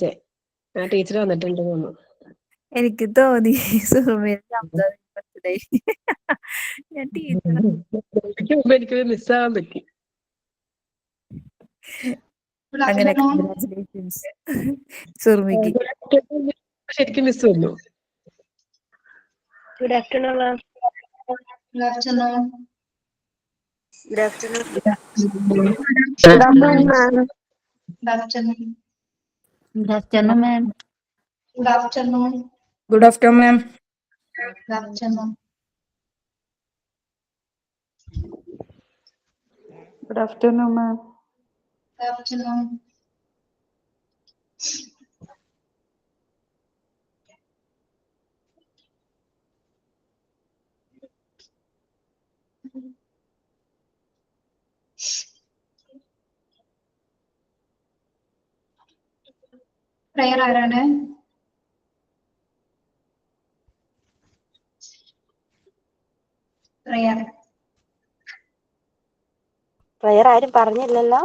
First. ആ teacher വന്നിട്ടുണ്ട് തോന്നുന്നു. എനിക്ക് തോന്നി ഞാൻ ടീച്ചർ എനിക്കത് മിസ്സാകാൻ പറ്റി. അങ്ങനെ കൺഗ്രാറ്റുലേഷൻസ് സുർമിക്ക്. ശരിക്കും മിസ് വന്നു. Good afternoon, ma'am. Good afternoon. Good afternoon. Good afternoon, ma'am. Good afternoon. Good afternoon, ma'am. Good afternoon. Good afternoon, ma'am. Good afternoon. Good afternoon, ma'am. Good afternoon. Prayer ആരാണ്? Prayer. Prayer ആരും പറഞ്ഞില്ലല്ലോ.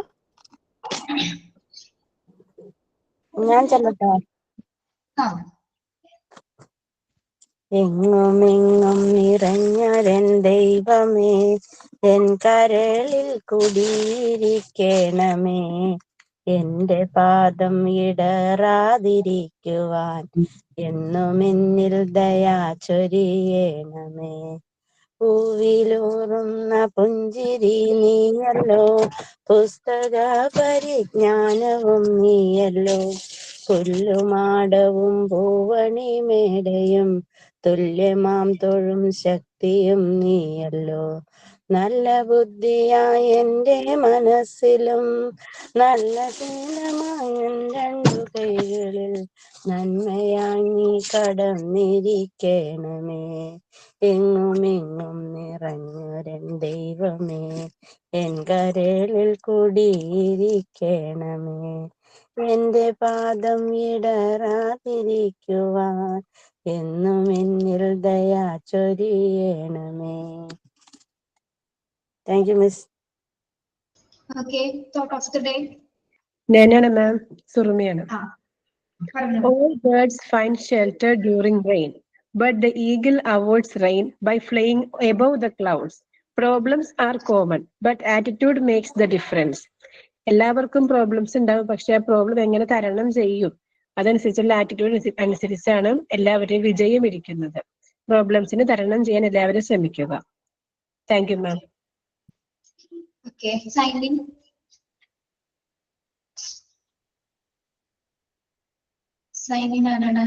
ഞാൻ ചെല്ലട്ടെ. എങ്ങുമെങ്ങും നിറഞ്ഞൊരൻ ദൈവമേ, N കരളിൽ കുടിയിരിക്കണമേ. എന്റെ പാദം ഇടറാതിരിക്കുവാൻ എന്നും എന്നിൽ ദയാ ചൊരിയണമേ. പൂവിലൂറുന്ന പുഞ്ചിരി നീയല്ലോ, പുസ്തക പരിജ്ഞാനവും നീയല്ലോ, പുല്ലുമാടവും പൂവണിമേടയും തുല്യമാം തൊഴും ശക്തിയും നീയല്ലോ. നല്ല ബുദ്ധിയായ എൻ്റെ മനസ്സിലും നല്ല ശീലമായ രണ്ടു കൈകളിൽ നന്മയായി നീ കടന്നിരിക്കണമേ. എങ്ങുമെങ്ങും നിറഞ്ഞൊരൻ ദൈവമേ, എൻ കരളിൽ കുടിയിരിക്കണമേ. എന്റെ പാദം ഇടറാതിരിക്കുവാൻ എന്നും എന്നിൽ ദയാ ചൊരിയണമേ. Thank you miss. Okay, thought of the day. ഞാനാണ് മാം, സുറുമിയാണ്. പറഞ്ഞോ. All birds find shelter during rain, but the eagle avoids rain by flying above the clouds. Problems are common, but attitude makes the difference. എല്ലാവർക്കും problems ഉണ്ടാവും, പക്ഷെ ആ problem എങ്ങനെ തരണം ചെയ്യും അതനുസരിച്ചുള്ള ആറ്റിറ്റ്യൂഡ് അനുസരിച്ചാണ് എല്ലാവരുടെയും വിജയം ഇരിക്കുന്നത്. പ്രോബ്ലംസിന് തരണം ചെയ്യാൻ എല്ലാവരും ശ്രമിക്കുക. Thank you ma'am. Okay, sign in. Sign in ആരാണ്?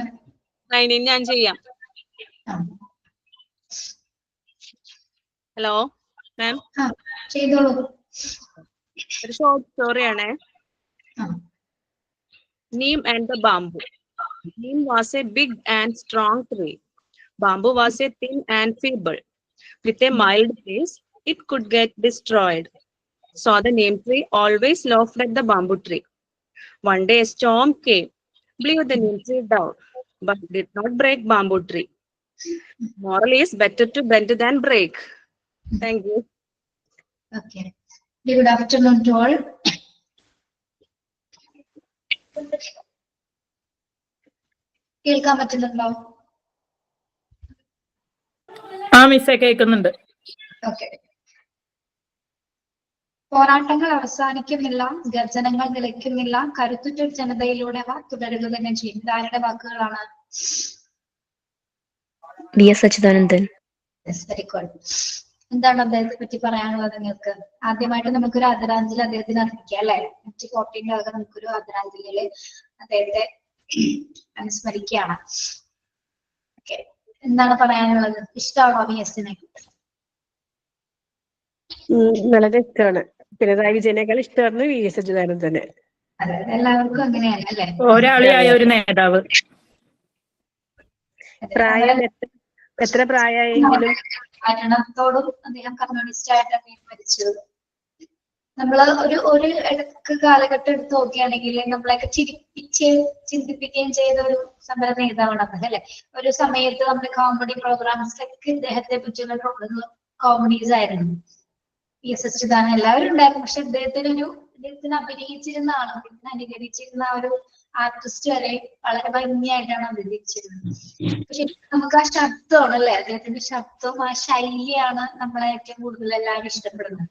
സൈൻ ഇൻ ഞാൻ ചെയ്യാം. ഹലോ മാം, ചെയ്തോളൂ. ഒരു short സ്റ്റോറിയാണേ. Neem and the bamboo. Neem was a big and strong tree. Bamboo was a thin and feeble. With a mild breeze, it could get destroyed. So the neem tree always laughed at the bamboo tree. One day a storm came, blew the neem tree down, but did not break bamboo tree. Moral is better to bend than break. Thank you. Okay. Good afternoon to all. കേൾക്കാൻ പറ്റുന്നുണ്ടോ? ആ മിസ്സേ, കേൾക്കുന്നുണ്ട്. Okay. പോരാട്ടങ്ങൾ അവസാനിക്കുന്നില്ല, ഗർജനങ്ങൾ നിലയ്ക്കുന്നില്ല, കരുത്തുറ്റ ജനതയിലൂടെ അവ തുടരുക തന്നെ ചെയ്യും. ഇതാരുടെ വാക്കുകളാണ്? DS അച്യുതാനന്ദൻ. Very good. എന്താണ് അദ്ദേഹത്തെ പറ്റി പറയാനുള്ളത് നിങ്ങൾക്ക്? ആദ്യമായിട്ട് നമുക്കൊരു ആദരാഞ്ജലി അദ്ദേഹത്തിന് അർപ്പിക്കാം അല്ലെ? 14 നമുക്കൊരു ആദരാഞ്ജലിയില് അദ്ദേഹത്തെ അനുസ്മരിക്കുകയാണ്. ഓക്കെ, എന്താണ് പറയാനുള്ളത്? ഇഷ്ടമാണോ VS-നെ? വളരെ ഇഷ്ടമാണ്. പിണറായി വിജയനേക്കാൾ ഇഷ്ടമായിരുന്നു VS അച്യുതാനന്ദനെ. അതെ, എല്ലാവർക്കും അങ്ങനെയാണ് അല്ലെ? ഒരാളിയായ ഒരു നേതാവ്. പ്രായം എത്ര പ്രായമായെങ്കിലും മരണത്തോടും അദ്ദേഹം കമ്മ്യൂണിസ്റ്റ് ആയിട്ടാണ് മരിച്ചത്. നമ്മള് ഒരു ഇടക്ക് കാലഘട്ടം എടുത്ത് നോക്കുകയാണെങ്കിൽ നമ്മളൊക്കെ ചിന്തിപ്പിക്കുകയും ചെയ്ത ഒരു സമര നേതാവാണ് അദ്ദേഹം അല്ലെ? ഒരു സമയത്ത് നമ്മുടെ കോമഡി പ്രോഗ്രാംസിലൊക്കെ ഇദ്ദേഹത്തെ പറ്റിയുള്ള കോമഡീസ് ആയിരുന്നു. VS അച്യുതാനന്ദൻ എല്ലാവരും ഉണ്ടായിരുന്നു, പക്ഷെ അദ്ദേഹത്തിന് അഭിനയിച്ചിരുന്ന ആളും അനുകരിച്ചിരുന്ന ഒരു ആർട്ടിസ്റ്റ് വരെ വളരെ ഭംഗിയായിട്ടാണ് അവതരിപ്പിച്ചിരുന്നത്. പക്ഷെ നമുക്ക് ആ ശബ്ദമാണ് അല്ലെ, അദ്ദേഹത്തിന്റെ ശബ്ദവും ആ ശൈലിയാണ് നമ്മളെ ഏറ്റവും കൂടുതൽ എല്ലാവരും ഇഷ്ടപ്പെടുന്നത്.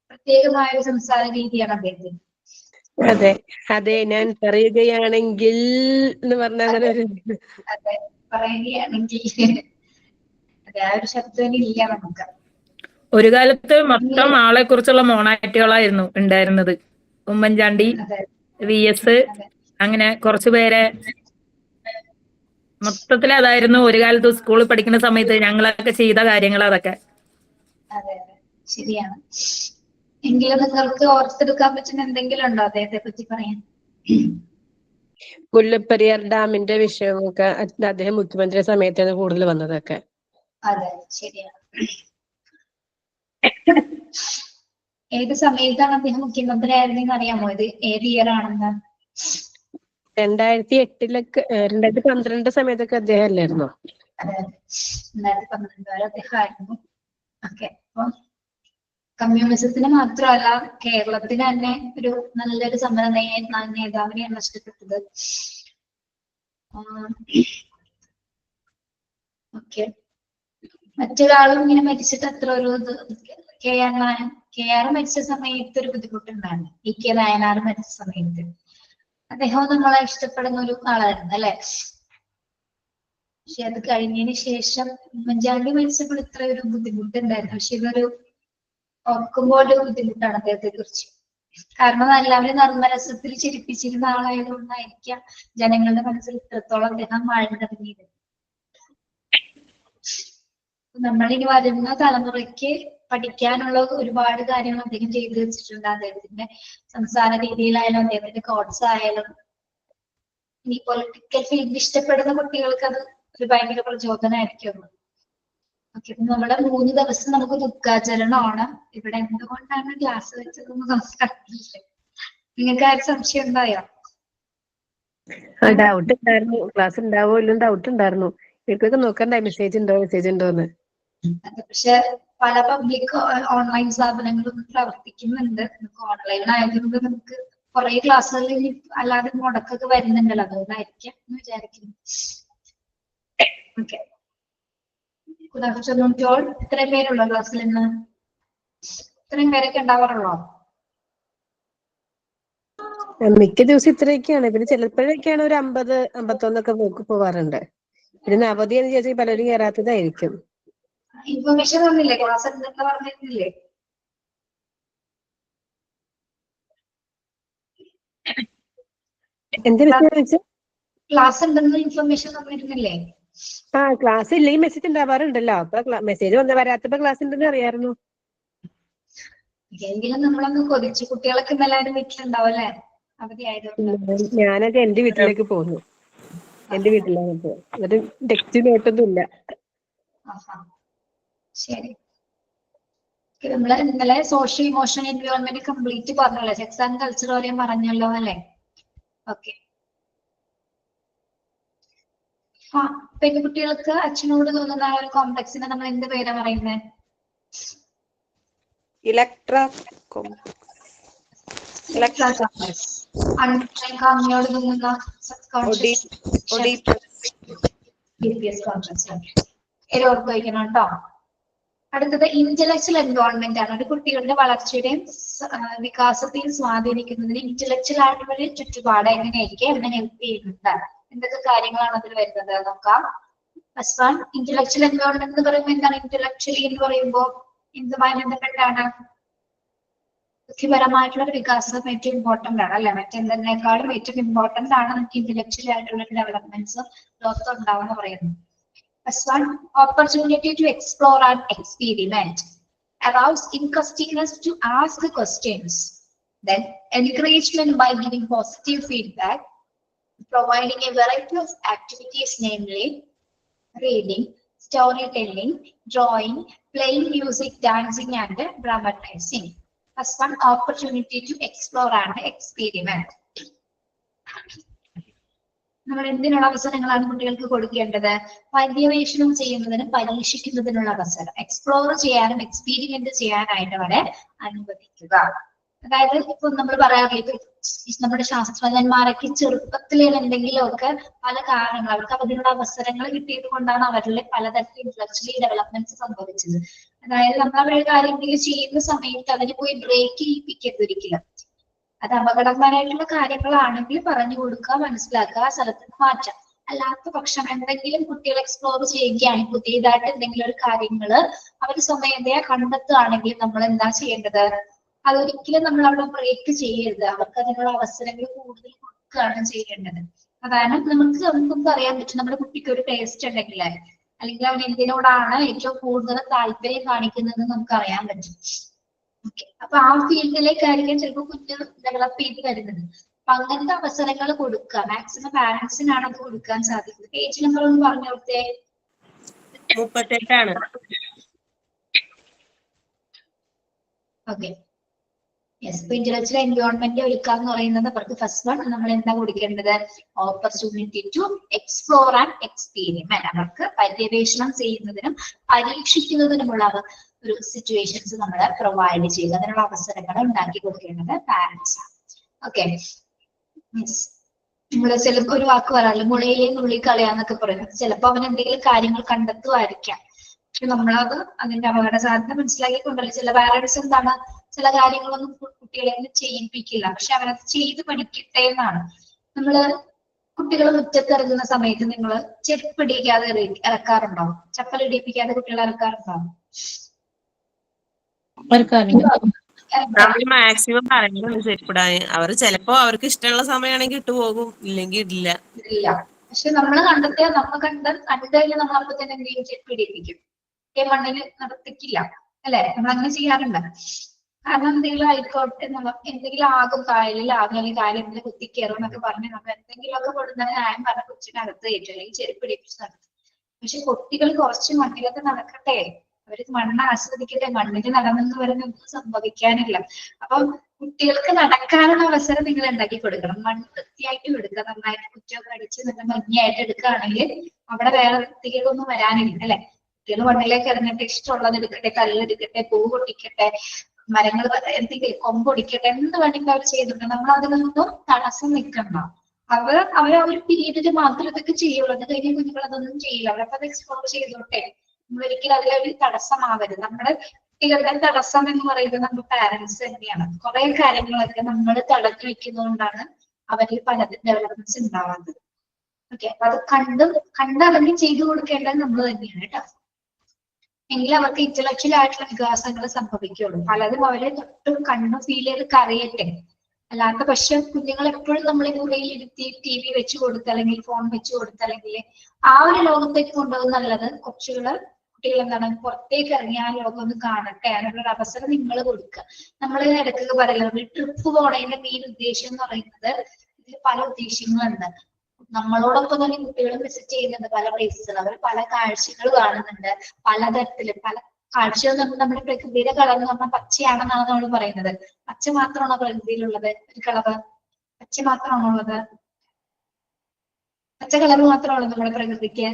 പ്രത്യേകമായ ഒരു സംസാര രീതിയാണ് അദ്ദേഹത്തിന്. അതെ അതെ, ഞാൻ പറയുകയാണെങ്കിൽ എന്ന് പറഞ്ഞ അങ്ങനെ ഒരു അതെ, പറയുകയാണെങ്കിൽ അതെ, ആ ഒരു ശബ്ദം ഇല്ല നമുക്ക്. ഒരു കാലത്ത് മൊത്തം ആളെ കുറിച്ചുള്ള മോണാക്റ്റുകളായിരുന്നു ഉണ്ടായിരുന്നത്. ഉമ്മൻചാണ്ടി, അതെ VS, അതെ അങ്ങനെ കുറച്ചു പേരെ മൊത്തത്തിൽ അതായിരുന്നു ഒരു കാലത്ത് സ്കൂളിൽ പഠിക്കുന്ന സമയത്ത് ഞങ്ങളൊക്കെ ചെയ്ത കാര്യങ്ങൾ അതൊക്കെ. അതെ അതെ, ശരിയാണ്. എങ്കിലും നിങ്ങൾക്ക് ഓർത്തെടുക്കാൻ പറ്റുന്ന എന്തെങ്കിലും ഉണ്ടോ അദ്ദേഹത്തെ പറ്റി പറയാൻ? മുല്ലപ്പെരിയാർ ഡാമിന്റെ വിഷയമൊക്കെ അദ്ദേഹം മുഖ്യമന്ത്രി സമയത്താണ് കൂടുതൽ വന്നതൊക്കെ. അതെ, ശരിയാണ്. ഏത് സമയത്താണ് അദ്ദേഹം മുഖ്യമന്ത്രി ആയിരുന്നെന്ന് അറിയാമോ? ഇത് ഏത് ഇയർ ആണെന്ന്? 2008 2012 സമയത്തൊക്കെ അദ്ദേഹം അല്ലായിരുന്നോ? അതെ, 2012 വരെ അദ്ദേഹം ആയിരുന്നു. ഓക്കെ, അപ്പം കമ്മ്യൂണിസത്തിന് മാത്രമല്ല കേരളത്തിന് തന്നെ ഒരു നല്ലൊരു സമര നേതാവിനെയാണ് നഷ്ടപ്പെട്ടത്. ഓക്കെ, മറ്റൊരാളും ഇങ്ങനെ മരിച്ചിട്ട് അത്ര ഒരു ഇത് KR മരിച്ച സമയത്ത് ഒരു ബുദ്ധിമുട്ടുണ്ടായിരുന്നു. EK നായനാർ മരിച്ച സമയത്ത് അദ്ദേഹം നമ്മളെ ഇഷ്ടപ്പെടുന്ന ഒരു ആളായിരുന്നു അല്ലെ. പക്ഷെ അത് കഴിഞ്ഞതിന് ശേഷം ഉമ്മൻചാണ്ടി മരിച്ചപ്പോൾ ഇത്ര ഒരു ബുദ്ധിമുട്ടുണ്ടായിരുന്നു. പക്ഷെ ഇതൊരു ഓർക്കുമ്പോൾ ഒരു ബുദ്ധിമുട്ടാണ് അദ്ദേഹത്തെ കുറിച്ച്. കാരണം എല്ലാവരും നർമ്മരസത്തിൽ ചിരിപ്പിച്ചിരുന്ന ആളായതുകൊണ്ടായിരിക്കാം ജനങ്ങളുടെ മനസ്സിൽ ഇത്രത്തോളം അദ്ദേഹം ആഴ്ന്നിറങ്ങിയത്. നമ്മളിനി വരുന്ന തലമുറയ്ക്ക് പഠിക്കാനുള്ള ഒരുപാട് കാര്യങ്ങൾ അദ്ദേഹം ചെയ്തു വെച്ചിട്ടുണ്ട്. അദ്ദേഹത്തിന്റെ സംസാര രീതിയിലായാലും അദ്ദേഹത്തിന്റെ കോട്സ് ആയാലും ഈ പൊളിറ്റിക്കൽ ഫീൽഡ് ഇഷ്ടപ്പെടുന്ന കുട്ടികൾക്ക് അത് ഒരു ഭയങ്കര പ്രചോദനമായിരിക്കും. ഓക്കെ, നമ്മുടെ 3 ദിവസം നമുക്ക് ദുഃഖാചരണമാണ്. ഇവിടെ എന്തുകൊണ്ടാണ് ക്ലാസ് വെച്ചതെന്ന് സംസാരിക്കില്ല. നിങ്ങൾക്ക് ആരും സംശയം ഉണ്ടായോ? ഡൗട്ട് ഉണ്ടായിരുന്നു, ക്ലാസ് ഉണ്ടാവോ ഇല്ലെന്ന് ഡൗട്ട് ഉണ്ടായിരുന്നു. ഇവർക്കൊക്കെ നോക്കണ്ടേ മെസ്സേജ് ഉണ്ടോന്ന്. പക്ഷെ പല പബ്ലിക് ഓൺലൈൻ സ്ഥാപനങ്ങളും പ്രവർത്തിക്കുന്നുണ്ട്. ഓൺലൈൻ ആയതുകൊണ്ട് നമുക്ക് കുറെ ക്ലാസ്സുകളിൽ അല്ലാതെ മുടക്കൊക്കെ വരുന്നുണ്ടല്ലോ, അതുകൊണ്ടായിരിക്കാം എന്ന് വിചാരിക്കുന്നു. ഓക്കെ, ഇത്രയും പേരുള്ളോ ക്ലാസ്സിൽ ഇന്ന്? ഇത്രയും പേരൊക്കെ ഉണ്ടാവാറുള്ളോ? മിക്ക ദിവസം ഇത്രയൊക്കെയാണ്. പിന്നെ ചിലപ്പോഴൊക്കെയാണ് ഒരു 50-51 പോവാറുണ്ട്. പിന്നെ അവധിയെന്ന് ചോദിച്ചാൽ പലരും കയറാത്തതായിരിക്കും. ഇൻഫർമേഷൻ തന്നില്ലേ? ക്ലാസ് എന്തൊക്കെ പറഞ്ഞിരുന്നില്ലേ? എന്താ മെസ്സേജ്? ക്ലാസ് ഉണ്ടെന്ന് ഇൻഫർമേഷൻ തന്നിരുന്നില്ലേ? ക്ലാസ് ഇല്ലെങ്കിൽ മെസ്സേജ് ഉണ്ടാവാറുണ്ടല്ലോ. അപ്പൊ മെസ്സേജ് വരാത്തപ്പോ ക്ലാസ് ഉണ്ടെന്ന് അറിയാമായിരുന്നു. എങ്കിലും നമ്മളൊന്ന് കൊതിച്ചു. കുട്ടികളൊക്കെ എല്ലാവരും വീട്ടിലുണ്ടാവും അല്ലെ, അവധി ആയതുകൊണ്ട്. ഞാനൊക്കെ എന്റെ വീട്ടിലേക്ക് പോകുന്നു. എന്റെ വീട്ടിലാണ് എന്നിട്ട് ടെക്സ്റ്റ് നോട്ടൊന്നും ഇല്ല. ശരി, നമ്മള് ഇന്നലെ സോഷ്യൽ ഇമോഷണൽ എൻവയോൺമെന്റ് കംപ്ലീറ്റ് പറഞ്ഞല്ലോ. സെക്സ് ആൻഡ് കൾച്ചർ വരെ പറഞ്ഞല്ലോ അല്ലെ. ഓക്കെ, പെൺകുട്ടികൾക്ക് അച്ഛനോട് തോന്നുന്ന ആ ഒരു കോംപ്ലക്സിനെ നമ്മൾ എന്ത് പേരാ പറയുന്നത്? ഇലക്ട്ര അമ്മയോട് തോന്നുന്ന ഓർത്ത് വയ്ക്കണം കേട്ടോ. അടുത്തത് ഇന്റലക്ച്വൽ എൻവയോൺമെന്റ് ആണ്. ഒരു കുട്ടികളുടെ വളർച്ചയുടെയും വികാസത്തെയും സ്വാധീനിക്കുന്നതിന് ഇന്റലക്ച്വൽ ആയിട്ടുള്ള ഒരു ചുറ്റുപാട് എങ്ങനെയായിരിക്കും, എങ്ങനെ ഹെൽപ്പ് ചെയ്യുന്നുണ്ട്, എന്തൊക്കെ കാര്യങ്ങളാണ് അതിൽ വരുന്നത് നോക്കാം. ഫസ്റ്റ് വൺ, ഇന്റലക്ച്വൽ എൻവയോൺമെന്റ് എന്ന് പറയുമ്പോൾ എന്താണ്? ഇന്റലക്ച്വലി എന്ന് പറയുമ്പോൾ എന്തുമായി ബന്ധപ്പെട്ടാണ്? ബുദ്ധിപരമായിട്ടുള്ള ഒരു വികാസം ഏറ്റവും ഇമ്പോർട്ടന്റ് ആണ് അല്ലെ. മറ്റെന്തിനേക്കാളും ഏറ്റവും ഇമ്പോർട്ടന്റ് ആണ് നമുക്ക് ഇന്റലക്ച്വൽ ആയിട്ടുള്ള ഡെവലപ്മെന്റ്സ് ലോകത്ത് ഉണ്ടാവുന്ന പറയുന്നത്. First one, opportunity to explore and experiment, arouse interestingness to ask questions, then encouragement by giving positive feedback, providing a variety of activities, namely reading, storytelling, drawing, playing music, dancing, and dramatizing. First one, opportunity to explore and experiment. നമ്മൾ എന്തിനുള്ള അവസരങ്ങളാണ് കുട്ടികൾക്ക് കൊടുക്കേണ്ടത്? പര്യവേഷണം ചെയ്യുന്നതിനും പരീക്ഷിക്കുന്നതിനുള്ള അവസരം, explore ചെയ്യാനും experiment ചെയ്യാനായിട്ട് അവരെ അനുവദിക്കുക. അതായത് ഇപ്പൊ നമ്മൾ പറയാറില്ല, ഇപ്പൊ നമ്മുടെ ശാസ്ത്രജ്ഞന്മാരൊക്കെ ചെറുപ്പത്തിലുള്ള എന്തെങ്കിലുമൊക്കെ പല കാരണങ്ങൾ, അവർക്ക് അതിനുള്ള അവസരങ്ങൾ കിട്ടിയത് കൊണ്ടാണ് അവരിലെ പലതരത്തിൽ ഇന്റലക്ച്വലി ഡെവലപ്മെന്റ്സ് സംഭവിച്ചത്. അതായത് നമ്മൾ അവരുടെ കാര്യങ്ങൾ ചെയ്യുന്ന സമയത്ത് അതിന് പോയി ബ്രേക്ക് ചെയ്യിപ്പിക്കരുത് ഒരിക്കലും. അത് അപകടകരമായിട്ടുള്ള കാര്യങ്ങളാണെങ്കിൽ പറഞ്ഞു കൊടുക്കുക, മനസ്സിലാക്കുക, ആ സ്ഥലത്ത് നിന്ന് മാറ്റാം. അല്ലാത്ത പക്ഷം എന്തെങ്കിലും കുട്ടികൾ എക്സ്പ്ലോർ ചെയ്യുകയാണ്, പുതിയതായിട്ട് എന്തെങ്കിലും ഒരു കാര്യങ്ങള് അവർ സ്വമേധയാ കണ്ടെത്തുകയാണെങ്കിൽ നമ്മൾ എന്താ ചെയ്യേണ്ടത്? അതൊരിക്കലും നമ്മൾ അവിടെ ബ്രേക്ക് ചെയ്യരുത്. അവർക്ക് അതിനുള്ള അവസരങ്ങൾ കൂടുതൽ കൊടുക്കുകയാണ് ചെയ്യേണ്ടത്. അതാണ് നമുക്കൊന്നും അറിയാൻ പറ്റും. നമ്മുടെ കുട്ടിക്ക് ഒരു ടേസ്റ്റ് ഉണ്ടെങ്കിൽ അല്ലെങ്കിൽ അവൻ എന്തിനോടാണ് ഏറ്റവും കൂടുതൽ താല്പര്യം കാണിക്കുന്നത് നമുക്ക് അറിയാൻ പറ്റും. ഓക്കെ, അപ്പൊ ആ ഫീൽഡിലേക്കായിരിക്കും ചിലപ്പോൾ കുഞ്ഞ് ഡെവലപ്പ് ചെയ്ത് വരുന്നത്. അപ്പൊ അങ്ങനത്തെ അവസരങ്ങൾ കൊടുക്കുക. മാക്സിമം പാരന്റ്സിനാണ് അത് കൊടുക്കാൻ സാധിക്കുന്നത്. പേജ് നമ്പർ ഒന്ന് പറഞ്ഞു കൊടുത്തേ. 38 ഓക്കെ, യെസ്. ഇപ്പൊ ഇന്റലക്ച്വൽ എൻവയോൺമെന്റ് ഒരുക്കുക എന്ന് പറയുന്നത് അവർക്ക് ഫസ്റ്റ് വൺ നമ്മൾ എന്താ കൊടുക്കേണ്ടത്? Opportunity to explore and experiment. അവർക്ക് പര്യവേഷണം ചെയ്യുന്നതിനും പരീക്ഷിക്കുന്നതിനുമുള്ള ഒരു സിറ്റുവേഷൻസ് നമ്മൾ പ്രൊവൈഡ് ചെയ്യുക, അതിനുള്ള അവസരങ്ങൾ ഉണ്ടാക്കി കൊടുക്കേണ്ടത് പാരന്റ്സ് ആണ്. Okay, yes. നമ്മള് ചിലപ്പോ ഒരു വാക്ക് പറയാറില്ല, മുളയിലെ നുള്ളിക്കളയാന്നൊക്കെ പറയുന്നത്. ചിലപ്പോ അവൻ എന്തെങ്കിലും കാര്യങ്ങൾ കണ്ടെത്തുമായിരിക്കാം, പക്ഷെ നമ്മളത് അതിന്റെ അപകട സാധ്യത മനസ്സിലാക്കിക്കൊണ്ടല്ലോ. ചില പാരന്റ്സ് എന്താണ്, ചില കാര്യങ്ങളൊന്നും കുട്ടികളെ ചെയ്യിപ്പിക്കില്ല, പക്ഷെ അവരത് ചെയ്ത് പഠിക്കട്ടെ എന്നാണ്. നമ്മള് കുട്ടികൾ മുറ്റത്തിറങ്ങുന്ന സമയത്ത് നിങ്ങൾ ചെരുപ്പിടിക്കാതെ ഇറക്കാറുണ്ടോ? ചപ്പൽ ഇടിപ്പിക്കാതെ കുട്ടികളെ ഇറക്കാറുണ്ടോ? നമ്മൾ മാക്സിമം പറയുന്നത് ചെരുപ്പിടാൻ. അവർ ചിലപ്പോ അവർക്ക് ഇഷ്ടമുള്ള സമയമാണെങ്കിൽ ഇട്ട് പോകും, ഇല്ലെങ്കിൽ ഇടില്ല. ഇല്ല, പക്ഷെ നമ്മൾ കണ്ടെത്തിയാൽ നമ്മൾ കണ്ടുകഴിഞ്ഞാൽ നമ്മൾ അപ്പൊ തന്നെ എന്തെങ്കിലും ചെരുപ്പിടിപ്പിക്കും, മണ്ണിന് നടത്തിക്കില്ല അല്ലെ? നമ്മൾ അങ്ങനെ ചെയ്യാറുണ്ട്. കാരണം എന്തെങ്കിലും ആയിക്കോട്ടെ, എന്തെങ്കിലും ആകും, കായലിലാകും, അല്ലെങ്കിൽ കായൽ എന്തെങ്കിലും കുത്തിക്കയറും എന്നൊക്കെ പറഞ്ഞ് നമ്മൾ എന്തെങ്കിലുമൊക്കെ കൊടുക്കുന്ന ന്യായം പറഞ്ഞ കൊച്ചിനകത്ത് കയറ്റും, അല്ലെങ്കിൽ ചെരുപ്പിടിപ്പിച്ച് നടത്തും. പക്ഷെ കുട്ടികൾ കുറച്ച് മണ്ണിലൊക്കെ നടക്കട്ടെ, അവര് മണ്ണ് ആസ്വദിക്കട്ടെ. മണ്ണിൽ നടന്നെന്ന് പറയുന്നൊന്നും സംഭവിക്കാനില്ല. അപ്പം കുട്ടികൾക്ക് നടക്കാനുള്ള അവസരം നിങ്ങൾ ഉണ്ടാക്കി കൊടുക്കണം. മണ്ണ് വൃത്തിയായിട്ട് എടുക്കുക, നന്നായിട്ട് കുറ്റമൊക്കെ അടിച്ച് നല്ല ഭംഗിയായിട്ട് എടുക്കുകയാണെങ്കിൽ അവിടെ വേറെ വ്യക്തികളൊന്നും വരാനില്ല അല്ലെ? കുട്ടികൾ മണ്ണിലേക്ക് ഇറങ്ങിയിട്ട് ഇഷ്ടമുള്ളത് എടുക്കട്ടെ, കല്ലെടുക്കട്ടെ, പൂ പൊട്ടിക്കട്ടെ, മരങ്ങൾ എന്തെങ്കിലും കൊമ്പൊടിക്കട്ടെ, എന്ത് വേണമെങ്കിലും അവർ ചെയ്തിട്ടുണ്ട്. നമ്മൾ അതിനൊന്നും തടസ്സം നിൽക്കണ്ട. അവര് ഒരു പീരീഡിൽ മാത്രം ഇതൊക്കെ ചെയ്യുള്ളൂ. അത് കഴിഞ്ഞ കുഞ്ഞുങ്ങൾ അതൊന്നും ചെയ്യില്ല. അവരപ്പോ അത് എക്സ്പ്ലോർ ചെയ്തോട്ടെ. നമ്മളൊരിക്കലും അതിലൊരു തടസ്സമാവരുത്. നമ്മുടെ കുട്ടികളുടെ തടസ്സം എന്ന് പറയുന്നത് നമ്മുടെ പാരന്റ്സ് തന്നെയാണ്. കുറെ കാര്യങ്ങളൊക്കെ നമ്മൾ തടഞ്ഞു വെക്കുന്നതുകൊണ്ടാണ് അവരിൽ പല ഡെവലപ്മെന്റ്സ് ഉണ്ടാവുന്നത്. ഓക്കെ, അപ്പൊ അത് കണ്ടറിഞ്ഞ് ചെയ്തു കൊടുക്കേണ്ടത് നമ്മൾ തന്നെയാണ് കേട്ടോ. എങ്കിൽ അവർക്ക് ഇന്റലക്ച്വൽ ആയിട്ടുള്ള വികാസങ്ങൾ സംഭവിക്കുള്ളൂ. പലതും അവരെ തൊട്ട് കണ്ണു ഫീൽ ചെയ്ത് കറിയട്ടെ. അല്ലാത്ത പക്ഷെ കുഞ്ഞുങ്ങൾ എപ്പോഴും നമ്മൾ ഈ മുറിയിൽ ഇരുത്തി TV വെച്ച് കൊടുത്ത് അല്ലെങ്കിൽ ഫോൺ വെച്ച് കൊടുത്ത് അല്ലെങ്കിൽ ആ ഒരു ലോകത്തേക്ക് കൊണ്ടുപോകുന്ന നല്ലത്. കുട്ടികൾ എന്താണ്, പുറത്തേക്ക് ഇറങ്ങി ആ ലോകം ഒന്ന് കാണട്ടെ, അതിനുള്ള അവസരം നിങ്ങൾ കൊടുക്കുക. നമ്മൾ ഇടയ്ക്കൊക്കെ പറയില്ല, ഒരു ട്രിപ്പ് പോണതിന്റെ മെയിൻ ഉദ്ദേശം എന്ന് പറയുന്നത്, ഇതിൽ പല ഉദ്ദേശങ്ങളുണ്ട്. നമ്മളോടൊപ്പം തന്നെ കുട്ടികൾ വിസിറ്റ് ചെയ്യുന്നുണ്ട് പല പ്ലേസുകൾ. അവർ പല കാഴ്ചകൾ കാണുന്നുണ്ട്, പലതരത്തില് പല കാഴ്ചകൾ. നമ്മുടെ പ്രകൃതിയുടെ കളർ എന്ന് പറഞ്ഞാൽ പച്ചയാണെന്നാണ് നമ്മൾ പറയുന്നത്. പച്ച മാത്രമാണോ പ്രകൃതിയിലുള്ളത്? ഒരു കളറ് പച്ച മാത്രമാണോ ഉള്ളത്? പച്ച കളർ മാത്രമാണോ നമ്മുടെ പ്രകൃതിക്ക്?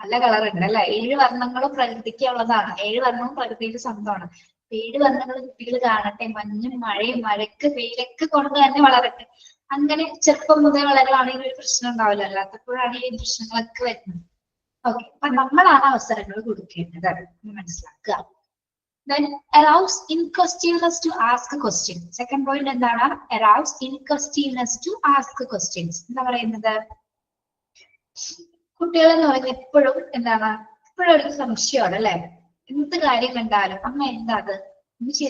നല്ല കളർ ഉണ്ട് അല്ലെ? 7 വർണ്ണങ്ങളും പ്രകൃതിക്ക് ഉള്ളതാണ്. 7 വർണ്ണവും പ്രകൃതിയിൽ സ്വന്തമാണ്. 7 വർണ്ണങ്ങൾ കുട്ടികൾ കാണട്ടെ. മഞ്ഞും മഴയും, മഴയ്ക്ക് വെയിലൊക്കെ കൊണ്ട് തന്നെ വളരട്ടെ. അങ്ങനെ ചെറുപ്പം മുതൽ വളരുവാണെങ്കിൽ ഒരു പ്രശ്നം ഉണ്ടാവില്ല. അല്ലാത്തപ്പോഴാണ് ഈ പ്രശ്നങ്ങളൊക്കെ വരുന്നത്. ഓക്കെ, അപ്പൊ നമ്മളാണ് അവസരങ്ങൾ കൊടുക്കേണ്ടത്, മനസ്സിലാക്കുക. Then arouse inquisitiveness to ask questions. Second point എന്താണ്? arouse inquisitiveness to ask questions. എന്താ പറയുന്നത്? കുട്ടികൾ എന്ന് പറയുന്നത് എപ്പോഴും എന്താണ്, എപ്പോഴും ഒരു സംശയമാണ് അല്ലെ? എന്ത് കാര്യം കണ്ടാലും അമ്മ എന്താ അത്,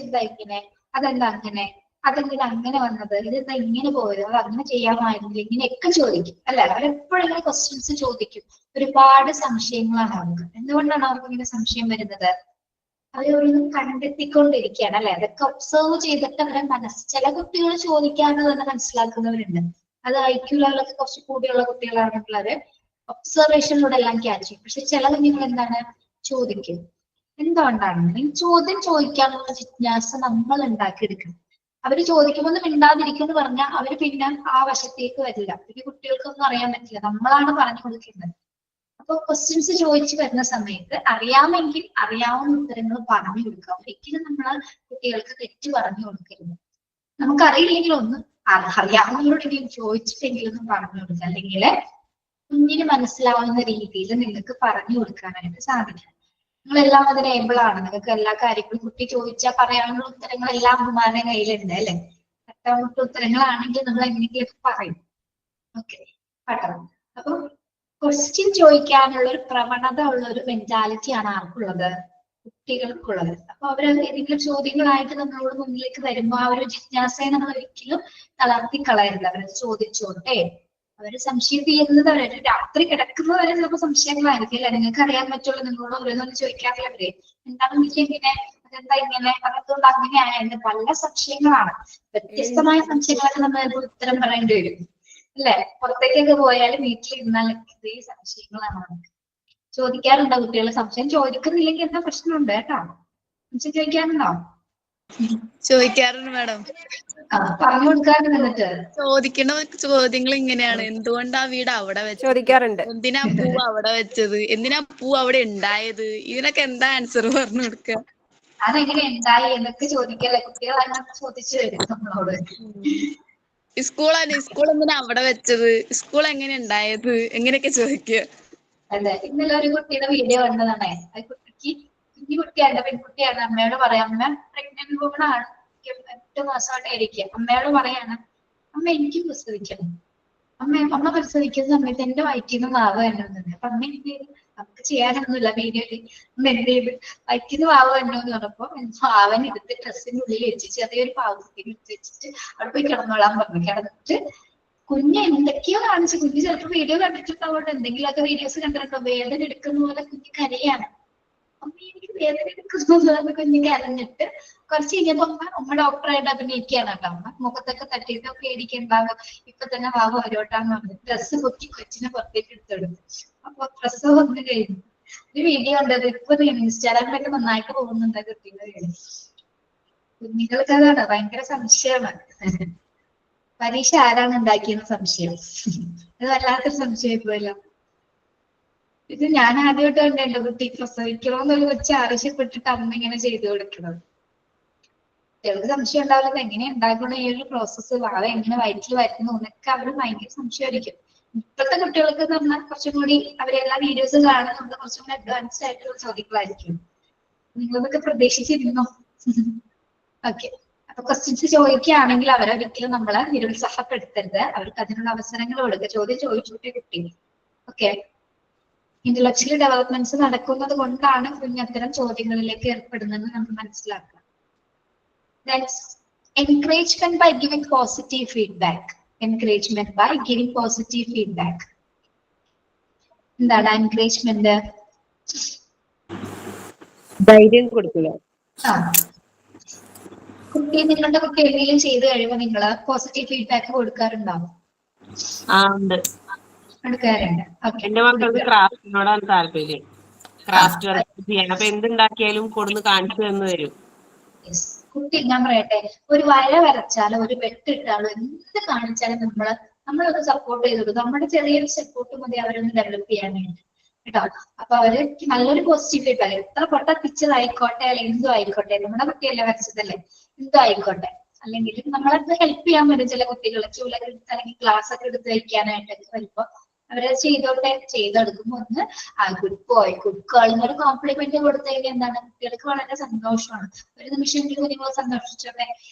എന്താ ഇങ്ങനെ, അതെന്താ അങ്ങനെ, അതെന്തിനാ അങ്ങനെ വന്നത്, ഇതെന്താ ഇങ്ങനെ പോയത്, അത് അങ്ങനെ ചെയ്യാമായിരുന്നില്ല, ഇങ്ങനെയൊക്കെ ചോദിക്കും അല്ലെ? അവരെപ്പോഴും ഇങ്ങനെ ക്വസ്റ്റ്യൻസ് ചോദിക്കും. ഒരുപാട് സംശയങ്ങളാണ് അവർക്ക്. എന്തുകൊണ്ടാണ് അവർക്ക് ഇങ്ങനെ സംശയം വരുന്നത്? അവരൊന്നും കണ്ടെത്തിക്കൊണ്ടിരിക്കുകയാണ് അല്ലെ? അതൊക്കെ ഒബ്സർവ് ചെയ്തിട്ട് അവരെ ചില കുട്ടികൾ ചോദിക്കാതെ തന്നെ മനസ്സിലാക്കുന്നവരുണ്ട്. അത് IQ ലെവലൊക്കെ കുറച്ച് കൂടിയുള്ള കുട്ടികളാണെന്നുള്ളത് ഒബ്സർവേഷനിലൂടെ എല്ലാം ക്യാച്ച് ചെയ്യും. പക്ഷെ ചില കുഞ്ഞുങ്ങൾ എന്താണ്, ചോദിക്കും. എന്തുകൊണ്ടാണ് ചോദ്യം ചോദിക്കാനുള്ള ജിജ്ഞാസ നമ്മൾ ഉണ്ടാക്കിയെടുക്കണം. അവര് ചോദിക്കുമ്പോൾ മിണ്ടാതിരിക്കുമെന്ന് പറഞ്ഞാൽ അവര് പിന്നെ ആ വശത്തേക്ക് വരില്ല. പിന്നെ കുട്ടികൾക്കൊന്നും അറിയാൻ പറ്റില്ല, നമ്മളാണ് പറഞ്ഞു കൊടുക്കുന്നത്. അപ്പൊ അപ്പൊ ക്വസ്റ്റ്യൻസ് ചോദിച്ചു വരുന്ന സമയത്ത് അറിയാമെങ്കിൽ അറിയാവുന്ന ഉത്തരങ്ങൾ പറഞ്ഞു കൊടുക്കുക. ഒരിക്കലും നമ്മൾ കുട്ടികൾക്ക് തെറ്റ് പറഞ്ഞു കൊടുക്കരുത്. നമുക്കറിയില്ലെങ്കിൽ ഒന്ന് അറിയാവുന്നവരോടെങ്കിലും ചോദിച്ചിട്ടെങ്കിലും പറഞ്ഞു കൊടുക്കുക. അല്ലെങ്കിൽ കുഞ്ഞിന് മനസ്സിലാവുന്ന രീതിയിൽ നിങ്ങൾക്ക് പറഞ്ഞു കൊടുക്കാനായിട്ട് സാധിക്കും. നിങ്ങളെല്ലാം അതിന് ഏബിൾ ആണ്. നിങ്ങൾക്ക് എല്ലാ കാര്യങ്ങളും കുട്ടി ചോദിച്ചാൽ പറയാനുള്ള ഉത്തരങ്ങളെല്ലാം അമ്മമാരുടെ കയ്യിലുണ്ട് അല്ലെ. എട്ടാമത്തെ ഉത്തരങ്ങളാണെങ്കിൽ നമ്മൾ എങ്ങനെയൊക്കെ പറയും. ഓക്കെ പെട്ടെന്ന്. അപ്പൊ ക്വസ്റ്റ്യൻ ചോദിക്കാനുള്ള ഒരു പ്രവണത ഉള്ള ഒരു മെന്റാലിറ്റി ആണ് ആർക്കുള്ളത്? കുട്ടികൾക്കുള്ളത്. അപ്പൊ അവർ ഏതെങ്കിലും ചോദ്യങ്ങളായിട്ട് നമ്മളോട് മുന്നിലേക്ക് വരുമ്പോൾ ആ ഒരു ജിജ്ഞാസയെ നമ്മൾ ഒരിക്കലും തളർത്തി കളയരുത്. അവരത് ചോദിച്ചോട്ടെ. അവര് സംശയം തീരുന്നത് അവര് രാത്രി കിടക്കുന്നത് വരെ ചിലപ്പോൾ സംശയങ്ങളായിരിക്കും അല്ലെ. നിങ്ങൾക്ക് അറിയാൻ പറ്റുള്ളൂ. നിങ്ങളോട് ഓരോന്നും ചോദിക്കാറില്ല അവര്. എന്താണ് ഇങ്ങനെ, അതെന്താ ഇങ്ങനെ, അതൊക്കെ അങ്ങനെയായ പല സംശയങ്ങളാണ്. വ്യത്യസ്തമായ സംശയങ്ങളൊക്കെ നമ്മൾ ഉത്തരം പറയേണ്ടി വരും അല്ലെ. പുറത്തേക്കൊക്കെ പോയാലും വീട്ടിലിരുന്നാലും ഇതേ സംശയങ്ങളാണ് നമുക്ക്. ചോദിക്കാറുണ്ടോ കുട്ടികൾ? സംശയം ചോദിക്കുന്നില്ലെങ്കിൽ എന്താ പ്രശ്നമുണ്ട് കേട്ടോ. സംശയം ചോദിക്കാറുണ്ടോ? ചോദിക്കാറുണ്ട് മാഡം. പറഞ്ഞു കൊടുക്കാറുണ്ട്. എന്നിട്ട് ചോദിക്കുന്ന ചോദ്യങ്ങൾ ഇങ്ങനെയാണ്: എന്തുകൊണ്ടാ വീട് അവിടെ വെച്ചത്? ചോദിക്കാറുണ്ട്. എന്തിനാ പൂ അവിടെ വെച്ചത്? എന്തിനാ പൂ അവിടെ ഉണ്ടായത്? ഇതിനൊക്കെ എന്താ ആൻസർ പറഞ്ഞു കൊടുക്കുക? അതെങ്ങനെ ഉണ്ടായി എന്നൊക്കെ ചോദിക്കല്ലേ. കുട്ടികൾ അങ്ങനെ ചോദിച്ചു വരും നമ്മളോട്. സ്കൂൾ എന്തിനാ അവിടെ വെച്ചത്? സ്കൂൾ എങ്ങനെ ഉണ്ടായത്? എങ്ങനെയൊക്കെ ചോദിക്കുക. അതെ. ഇന്നലെ ഒരു കുട്ടിയുടെ വീഡിയോ കണ്ടതാണേ. ആ കുട്ടിക്ക് കുഞ്ഞു കുട്ടിയാണ്, പെൺകുട്ടിയാണ്. അമ്മയോട് പറയാം, അമ്മ പ്രഗ്നന്റ് വുമൺ ആണ്, 8 മാസമായിട്ട് ഇരിക്കുക. അമ്മയോട് പറയാണ്, അമ്മ എനിക്ക് പ്രസവിക്കണം. അമ്മ പ്രസവിക്കുന്ന സമയത്ത് എന്റെ വയറ്റിൽ നിന്ന് വാവ വരണമെന്ന്. അപ്പൊ അമ്മ എന്ത് ചെയ്തു? നമുക്ക് ചെയ്യാനൊന്നുമില്ല വീഡിയോയിൽ. അമ്മ എന്ത് ചെയ്ത് വയറ്റിൽ നിന്ന് വാവ വരണമെന്ന് പറഞ്ഞപ്പോ വാവൻ എടുത്ത് ഡ്രസ്സിന്റെ ഉള്ളിൽ വെച്ചിട്ട് അതേ പാവത്തിൽ എടുത്ത് വെച്ചിട്ട് അവിടെ പോയി കിടന്നോളാൻ പറഞ്ഞു. കിടന്നിട്ട് കുഞ്ഞ് എന്തൊക്കെയോ കാണിച്ചു. കുഞ്ഞ് ചിലപ്പോൾ വീഡിയോ കണ്ടിട്ടുണ്ടാവും, എന്തെങ്കിലുമൊക്കെ വീഡിയോസ് കണ്ടിട്ടുണ്ടോ, വേദന എടുക്കുന്ന പോലെ കുഞ്ഞ് കരയാണ്. അമ്മ എനിക്ക് വേദന എടുക്കുന്നു കുഞ്ഞ് കരഞ്ഞിട്ട് കുറച്ച് കഴിഞ്ഞപ്പോ അമ്മ ഡോക്ടറായിട്ട് അഭിനയിക്കുകയാണ് കേട്ടോ. അമ്മ മുഖത്തൊക്കെ തട്ടിയിട്ട് പേടിക്കണ്ടാവും, ഇപ്പൊ തന്നെ വാവ വരോട്ടാന്ന് പറഞ്ഞു ഡ്രസ്സ് പൊക്കി കൊച്ചിനെ പുറത്തേക്ക് എടുത്തെടുത്തു. അപ്പൊ പ്രസവം ഒന്ന് കഴിഞ്ഞു. ഒരു വീഡിയോ ഉണ്ടത് ഇപ്പൊ ഇൻസ്റ്റാഗ്രാമിലൊക്കെ നന്നായിട്ട് പോകുന്നുണ്ട് കുട്ടികളുടെ വീഡിയോ. കുഞ്ഞുങ്ങൾക്ക് അതാണ് ഭയങ്കര സംശയമാണ്. പരീക്ഷ ആരാണ് ഉണ്ടാക്കിയെന്ന് സംശയം. അത് വല്ലാത്തൊരു സംശയം ഇപ്പോഴല്ലോ. ഇത് ഞാൻ ആദ്യമായിട്ട് കണ്ടു കുട്ടി പ്രസവിക്കണമെന്നൊരു കൊച്ചു ആവശ്യപ്പെട്ടിട്ട് അമ്മ ഇങ്ങനെ ചെയ്തു കൊടുക്കുന്നത്. കുട്ടികൾക്ക് സംശയം ഉണ്ടാവില്ല എങ്ങനെ ഉണ്ടാക്കുന്ന ഈ ഒരു പ്രോസസ്സ്, വാവ എങ്ങനെ വയറ്റിൽ വരുന്നു എന്നൊക്കെ അവര് ഭയങ്കര സംശയമായിരിക്കും. ഇപ്പോഴത്തെ കുട്ടികൾക്ക് പറഞ്ഞാൽ കുറച്ചും കൂടി അവരെല്ലാ വീഡിയോസും കാണാൻ നമ്മൾ കുറച്ചും കൂടി അഡ്വാൻസ്ഡ് ആയിട്ടുള്ള ചോദ്യങ്ങളായിരിക്കും. നിങ്ങളതൊക്കെ പ്രതീക്ഷിച്ചിരുന്നോ? ഓക്കെ. അപ്പൊ ക്വസ്റ്റ്യൻസ് ചോദിക്കുകയാണെങ്കിൽ അവരൊരിക്കലും നമ്മളെ നിരുത്സാഹപ്പെടുത്തരുത്. അവർക്ക് അതിനുള്ള അവസരങ്ങൾ കൊടുക്കുക. ചോദ്യം ചോദിച്ചോട്ടെ കുട്ടി. ഓക്കെ. ഇന്റലക്ച്വൽ ഡെവലപ്മെന്റ്സ് നടക്കുന്നത് കൊണ്ടാണ് കുഞ്ഞ് അത്തരം ചോദ്യങ്ങളിലേക്ക് ഏർപ്പെടുന്നതെന്ന് നമുക്ക് മനസ്സിലാക്കുക. Encouragement by giving positive feedback. Encouragement by giving positive feedback. എന്താണ് എൻകറേജ്മെന്റ്? ധൈര്യം കൊടുക്കുക. കുട്ടി, നിങ്ങളുടെ കുട്ടി എന്തെങ്കിലും ചെയ്ത് കഴിയുമ്പോൾ നിങ്ങൾ പോസിറ്റീവ് ഫീഡ്ബാക്ക് കൊടുക്കാറുണ്ടോ? കൊടുക്കാറുണ്ട്. എന്റെ മക്കൾക്ക് ക്രാഫ്റ്റിനോടാണ് താല്പര്യം. ക്രാഫ്റ്റ് വർക്ക് ചെയ്യാൻ. അപ്പൊ എന്തുണ്ടാക്കിയാലും കൊടുന്ന് കാണിച്ചു തന്നു തരും. കുട്ടി, ഞാൻ പറയട്ടെ, ഒരു വര വരച്ചാലോ ഒരു വെട്ടിട്ടാലോ എന്ത് കാണിച്ചാലും നമ്മളൊന്ന് സപ്പോർട്ട് ചെയ്ത് കൊടുക്കും. നമ്മുടെ ചെറിയൊരു സപ്പോർട്ട് മതി അവരൊന്ന് ഡെവലപ്പ് ചെയ്യാനായിട്ട് കേട്ടോ. അപ്പൊ അവര് നല്ലൊരു പോസിറ്റീവ് ഫീഡ്ബാക്ക്, എത്ര പൊട്ട പിച്ചതായിക്കോട്ടെ അല്ലെങ്കിൽ എന്തോ ആയിക്കോട്ടെ, നമ്മുടെ കുട്ടിയല്ലേ വരച്ചതല്ലേ, എന്തോ ആയിക്കോട്ടെ, അല്ലെങ്കിൽ നമ്മളത് ഹെൽപ്പ് ചെയ്യാൻ വരും. ചില കുട്ടികൾ ചൂലൊക്കെ എടുത്ത് അല്ലെങ്കിൽ ഗ്ലാസ് ഒക്കെ എടുത്ത് വയ്ക്കാനായിട്ടൊക്കെ വരുമ്പോ അവരത് ചെയ്തോട്ടെ. ചെയ്തെടുക്കുമ്പോ ഒന്ന് ഗുഡ് ബോയ്, ഗുഡ് ഗേൾ എന്നൊരു കോംപ്ലിമെന്റ് കൊടുത്തു കഴിഞ്ഞാൽ എന്താണ്, കുട്ടികൾക്ക് വളരെ സന്തോഷമാണ്. ഒരു നിമിഷം കുഞ്ഞുങ്ങൾ സന്തോഷിച്ചോട്ടെ.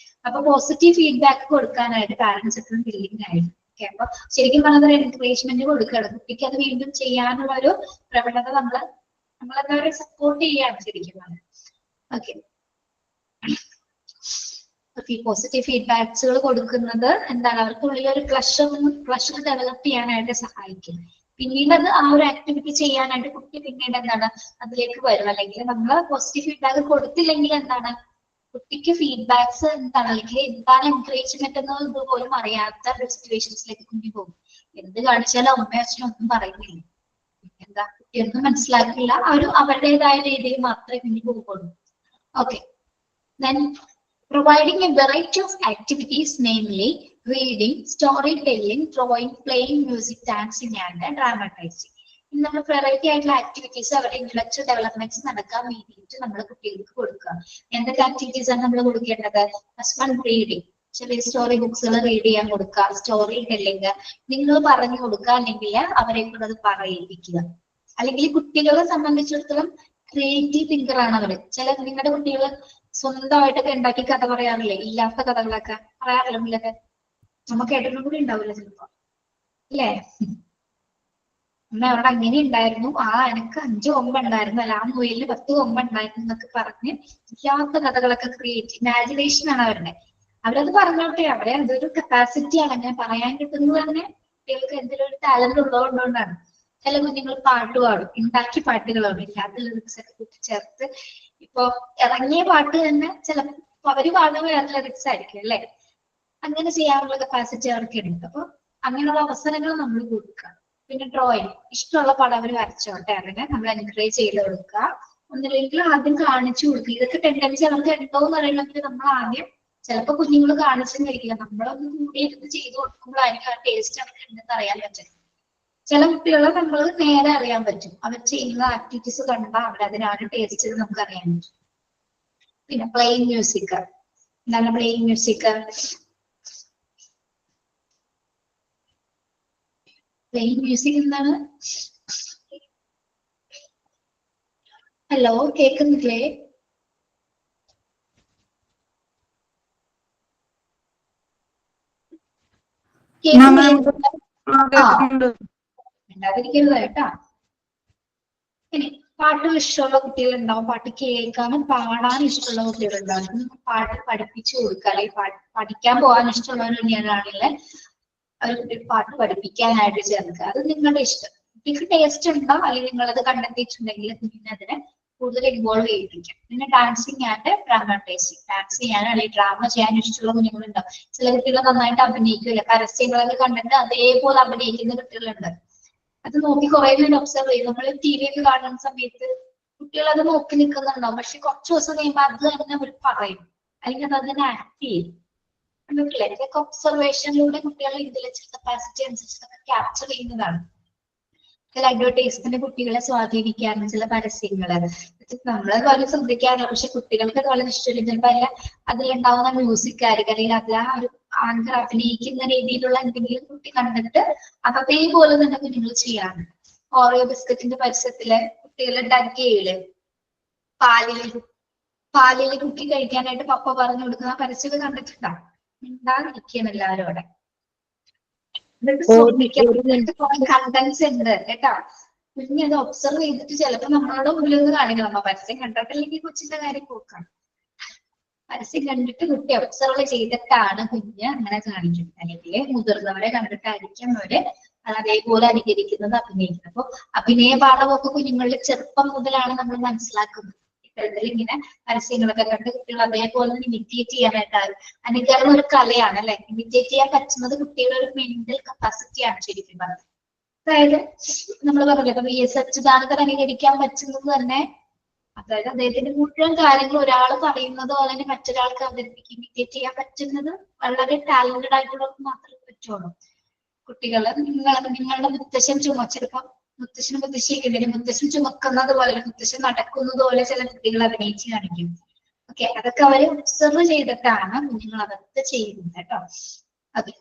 അപ്പൊ പോസിറ്റീവ് ഫീഡ്ബാക്ക് കൊടുക്കാനായിട്ട് പാരന്റ്സ് എപ്പോഴും വില്ലിംഗ് ആയിരുന്നു. ഓക്കെ. അപ്പൊ ശരിക്കും പറഞ്ഞാൽ എൻകറേജ്മെന്റ് കൊടുക്കണം. കുട്ടിക്ക് അത് വീണ്ടും ചെയ്യാനുള്ള ഒരു പ്രവണത നമ്മളെന്താ പറയുക, സപ്പോർട്ട് ചെയ്യാണ് ശരിക്കും പറഞ്ഞത്. ഓക്കെ. ഈ പോസിറ്റീവ് ഫീഡ്ബാക്സുകൾ കൊടുക്കുന്നത് എന്താണ്, അവർക്കുള്ളിൽ ഒരു പ്ലഷർ ഡെവലപ്പ് ചെയ്യാനായിട്ട് സഹായിക്കും. പിന്നീട് അത് ആ ഒരു ആക്ടിവിറ്റി ചെയ്യാനായിട്ട് കുട്ടി പിന്നീട് എന്താണ് അതിലേക്ക് വരും. അല്ലെങ്കിൽ നമ്മൾ പോസിറ്റീവ് ഫീഡ്ബാക്ക് കൊടുത്തില്ലെങ്കിൽ എന്താണ്, കുട്ടിക്ക് ഫീഡ്ബാക്സ് എന്താണ് അല്ലെങ്കിൽ എന്താണ് എൻകറേജ്മെന്റ് എന്നത് ഇതുപോലും അറിയാത്ത ഒരു സിറ്റുവേഷൻസിലേക്ക് കുഞ്ഞു പോകും. എന്ത് കാണിച്ചാലും അമ്മയും അച്ഛനും ഒന്നും പറയുന്നില്ല. എന്താ, കുട്ടിയൊന്നും മനസ്സിലാക്കില്ല. അവരുടേതായ രീതിയിൽ മാത്രമേ കുഞ്ഞു പോകുള്ളൂ. Okay. Then providing a variety of activities, namely reading, storytelling, drawing, playing music, dancing, and dramatizing. നമ്മൾ വെറൈറ്റി ആയിട്ടുള്ള ആക്ടിവിറ്റീസ് അവരുടെ ഇന്റലക്ച്വൽ ഡെവലപ്മെന്റ്സ് നടക്കാൻ വേണ്ടിയിട്ട് നമ്മൾ കുട്ടികൾക്ക് കൊടുക്കുക. എന്തൊക്കെ ആക്ടിവിറ്റീസ് ആണ് നമ്മൾ കൊടുക്കേണ്ടത്? ഫസ്റ്റ് വൺ റീഡിങ്, ചെറിയ സ്റ്റോറി ബുക്സുകൾ റീഡ് ചെയ്യാൻ കൊടുക്കുക. സ്റ്റോറി ടെല്ലിങ് നിങ്ങൾ പറഞ്ഞു കൊടുക്കുക, അല്ലെങ്കിൽ അവരെ കൊണ്ട് അത് പറയിപ്പിക്കുക. അല്ലെങ്കിൽ കുട്ടികളെ സംബന്ധിച്ചിടത്തോളം ക്രിയേറ്റീവ് തിങ്കർ ആണ് അവർ. നിങ്ങളുടെ കുട്ടികൾ സ്വന്തമായിട്ടൊക്കെ ഉണ്ടാക്കി കഥ പറയാറില്ലേ? ഇല്ലാത്ത കഥകളൊക്കെ പറയാറില്ല മുല്ലൊക്കെ. നമുക്ക് കേട്ടിട്ടും കൂടി ഉണ്ടാവില്ല ചിലപ്പോ, അല്ലേ? അമ്മ അവിടെ അങ്ങനെ ഉണ്ടായിരുന്നു, എനിക്ക് 5 കൊമ്പ് ഉണ്ടായിരുന്നു, അല്ല ആ മുയലിന് 10 കൊമ്പ് ഉണ്ടായിരുന്നു എന്നൊക്കെ പറഞ്ഞ് ഇല്ലാത്ത കഥകളൊക്കെ ക്രിയേറ്റ് ഇമാജിനേഷൻ ആണ് അവരുടെ. അവരത് പറഞ്ഞോട്ടെ, അവരെ അതൊരു കപ്പാസിറ്റിയാണ്. അങ്ങനെ പറയാൻ കിട്ടുന്നത് തന്നെ കുട്ടികൾക്ക് എന്തെങ്കിലും ഒരു ടാലന്റ് ഉള്ളതുകൊണ്ടാണ്. ചില കുഞ്ഞുങ്ങൾ പാട്ട് പാടും, ഉണ്ടാക്കി പാട്ടുകളാണ്, ഇല്ലാത്ത ലിറിക്സ് ഒക്കെ കൂട്ടിച്ചേർത്ത്. ഇപ്പൊ ഇറങ്ങിയ പാട്ട് തന്നെ ചിലപ്പോ അവര് പാടുന്ന വേറെ ലിറിക്സ് ആയിരിക്കും, അല്ലെ? അങ്ങനെ ചെയ്യാനുള്ള കപ്പാസിറ്റി അവർക്ക് ഉണ്ട്. അപ്പൊ അങ്ങനെയുള്ള അവസരങ്ങൾ നമ്മൾ കൊടുക്കുക. പിന്നെ ഡ്രോയിങ്, ഇഷ്ടമുള്ള പടം അവർ വരച്ചോട്ടെ, അതിനെ നമ്മൾ എൻകറേജ് ചെയ്ത് കൊടുക്കുക. ഒന്നില്ലെങ്കിൽ ആദ്യം കാണിച്ചു കൊടുക്കുക. ഇതൊക്കെ ടെൻഡൻസി അവർക്ക് ഉണ്ടോ എന്ന് അറിയണമെങ്കിൽ നമ്മൾ ആദ്യം, ചിലപ്പോൾ കുഞ്ഞുങ്ങൾ കാണിച്ചെന്നിരിക്കില്ല, നമ്മളൊന്ന് കൂടി എടുത്ത് ചെയ്ത് കൊടുക്കുമ്പോഴായിരിക്കും ആ ടേസ്റ്റ് അവർക്ക് ഉണ്ടെന്ന് അറിയാൻ പറ്റും. ചില കുട്ടികളെ നമ്മൾ നേരെ അറിയാൻ പറ്റും, അവർ ചെയ്യുന്ന ആക്ടിവിറ്റീസ് കണ്ടാൽ അവരതിനാണ് ടേസ്റ്റ് നമുക്ക് അറിയാൻ പറ്റും. പിന്നെ പ്ലേയിങ് മ്യൂസിക്, എന്താണ് പ്ലേയിങ് മ്യൂസിക്? പ്ലേയിങ് മ്യൂസിക് എന്താണ്? ഹലോ, കേൾക്കുന്നില്ലേ? ഉണ്ടാതിരിക്കരുത് കേട്ടാ. ഇനി പാട്ട് ഇഷ്ടമുള്ള കുട്ടികളുണ്ടാവും, പാട്ട് കേൾക്കാനും പാടാനും ഇഷ്ടമുള്ള കുട്ടികളുണ്ടാവും. പാട്ട് പഠിപ്പിച്ചു കൊടുക്കുക, അല്ലെങ്കിൽ പഠിക്കാൻ പോകാൻ ഇഷ്ടമുള്ളവർ തന്നെയാണെങ്കിൽ അവർ പാട്ട് പഠിപ്പിക്കാനായിട്ട് ചേർക്കുക. അത് നിങ്ങളുടെ ഇഷ്ടം. നിങ്ങൾക്ക് ടേസ്റ്റ് ഉണ്ടോ അല്ലെങ്കിൽ നിങ്ങളത് കണ്ടെത്തിയിട്ടുണ്ടെങ്കിൽ പിന്നെ അതിനെ കൂടുതൽ ഇൻവോൾവ് ചെയ്യിപ്പിക്കാം. പിന്നെ ഡാൻസിങ് ആൻഡ് ഡ്രാമറ്റൈസിങ്, ഡാൻസ് ചെയ്യാൻ അല്ലെങ്കിൽ ഡ്രാമ ചെയ്യാൻ ഇഷ്ടമുള്ള കുഞ്ഞുങ്ങളുണ്ടാവും. ചില കുട്ടികൾ നന്നായിട്ട് അഭിനയിക്കില്ല, പരസ്യങ്ങളൊക്കെ കണ്ടിട്ട് അതേപോലെ അഭിനയിക്കുന്ന കുട്ടികളുണ്ട്. അത് നോക്കി കുറെ നേരം ഒബ്സർവ് ചെയ്യും. നമ്മൾ ടി വി ഒക്കെ കാണുന്ന സമയത്ത് കുട്ടികൾ അത് നോക്കി നിൽക്കുന്നുണ്ടാവും, പക്ഷെ കുറച്ച് ദിവസം കഴിയുമ്പോൾ അത് തന്നെ അവർ പറയും, അല്ലെങ്കിൽ അത് അതിനെ ആക്ട് ചെയ്യും. ഇതൊക്കെ ഒബ്സർവേഷനിലൂടെ കുട്ടികളുടെ ഇന്റലക്ച്വൽ കപ്പാസിറ്റി അനുസരിച്ച് ക്യാപ്ചർ ചെയ്യുന്നതാണ്. ചില അഡ്വർടൈസ്മെന്റ് കുട്ടികളെ സ്വാധീനിക്കാറുണ്ട്, ചില പരസ്യങ്ങള് നമ്മളത് വളരെ ശ്രദ്ധിക്കാറില്ല, പക്ഷെ കുട്ടികൾക്ക് അത് വളരെ ഇഷ്ടമില്ല. ചിലപ്പോൾ അതിലുണ്ടാവുന്ന മ്യൂസിക് ആയിരിക്കും, അല്ലെങ്കിൽ അതിൽ ആ ഒരു ആങ്കർ അഭിനയിക്കുന്ന രീതിയിലുള്ള എന്തെങ്കിലും കുട്ടി കണ്ടിട്ട് അതേപോലെ തന്നെ കുഞ്ഞുങ്ങൾ ചെയ്യാറുണ്ട്. ഓറിയോ ബിസ്ക്കറ്റിന്റെ പരസ്യത്തില് കുട്ടികളെ ഡഗ് ചെയ്യില്, പാലില് കുക്കി കഴിക്കാനായിട്ട് പപ്പ പറഞ്ഞു കൊടുക്കുന്ന പരസ്യം കണ്ടിട്ടുണ്ടാവും. ഉണ്ടാതിരിക്കണം എല്ലാവരും അവിടെ. കണ്ടൻസ് ഉണ്ട് കേട്ടോ. കുഞ്ഞ് അത് ഒബ്സർവ് ചെയ്തിട്ട് ചിലപ്പോൾ നമ്മളോട് മുന്നിലൊന്ന് കാണിക്കണം, പരസ്യം കണ്ടിട്ടില്ലെങ്കിൽ കൊച്ചിന്റെ കാര്യം പോക്കാണ്. പരസ്യം കണ്ടിട്ട് കുട്ടി ഒബ്സർവ് ചെയ്തിട്ടാണ് കുഞ്ഞ് അങ്ങനെ കാണിക്കുന്നത്, അല്ലെങ്കിൽ മുതിർന്നവരെ കണ്ടിട്ടായിരിക്കും അവര് അതേപോലെ അനുകരിക്കുന്നത്, അഭിനയിക്കുന്നത്. അപ്പൊ അഭിനയ പാഠമൊക്കെ കുഞ്ഞുങ്ങളുടെ ചെറുപ്പം മുതലാണ് നമ്മൾ മനസ്സിലാക്കുന്നത്. ഇത്തരത്തിൽ ഇങ്ങനെ പരസ്യങ്ങളൊക്കെ കണ്ട് കുട്ടികൾ അതേപോലെ ഇമിറ്റേറ്റ് ചെയ്യാനായിട്ടാണ്. അനുകരണം ഒരു കലയാണ്, അല്ലെ? ഇമിറ്റേറ്റ് ചെയ്യാൻ പറ്റുന്നത് കുട്ടികളുടെ ഒരു മെന്റൽ കപ്പാസിറ്റിയാണ് ശരിക്കും പറഞ്ഞത്. അതായത് നമ്മൾ പറഞ്ഞല്ലോ, ഇപ്പൊ VS അച്യുതാനന്ദൻ അനുകരിക്കാൻ പറ്റുന്നത് തന്നെ, അതായത് അദ്ദേഹത്തിന്റെ മുഴുവൻ കാര്യങ്ങൾ ഒരാൾ പറയുന്നതോ അല്ലെങ്കിൽ മറ്റൊരാൾക്ക് അവതരിപ്പിക്കുക, ഇമിറ്റേറ്റ് ചെയ്യാൻ പറ്റുന്നത് വളരെ ടാലന്റഡ് ആയിട്ടുള്ളവർക്ക് മാത്രമേ പറ്റുള്ളൂ. കുട്ടികള് നിങ്ങളുടെ മുത്തശ്ശൻ ചുമച്ചെടുപ്പം മുത്തശ്ശനും മുത്തശ്ശിയൊക്കെ മുത്തശ്ശൻ ചുമക്കുന്നത് പോലെ, മുത്തശ്ശൻ നടക്കുന്നത് പോലെ ചില കുട്ടികൾ അഭിനയിച്ച് കാണിക്കും. ഓക്കെ, അതൊക്കെ അവരെ ഒബ്സർവ് ചെയ്തിട്ടാണ് കുഞ്ഞുങ്ങൾ അതൊക്കെ ചെയ്യുന്നത് കേട്ടോ. അതെ,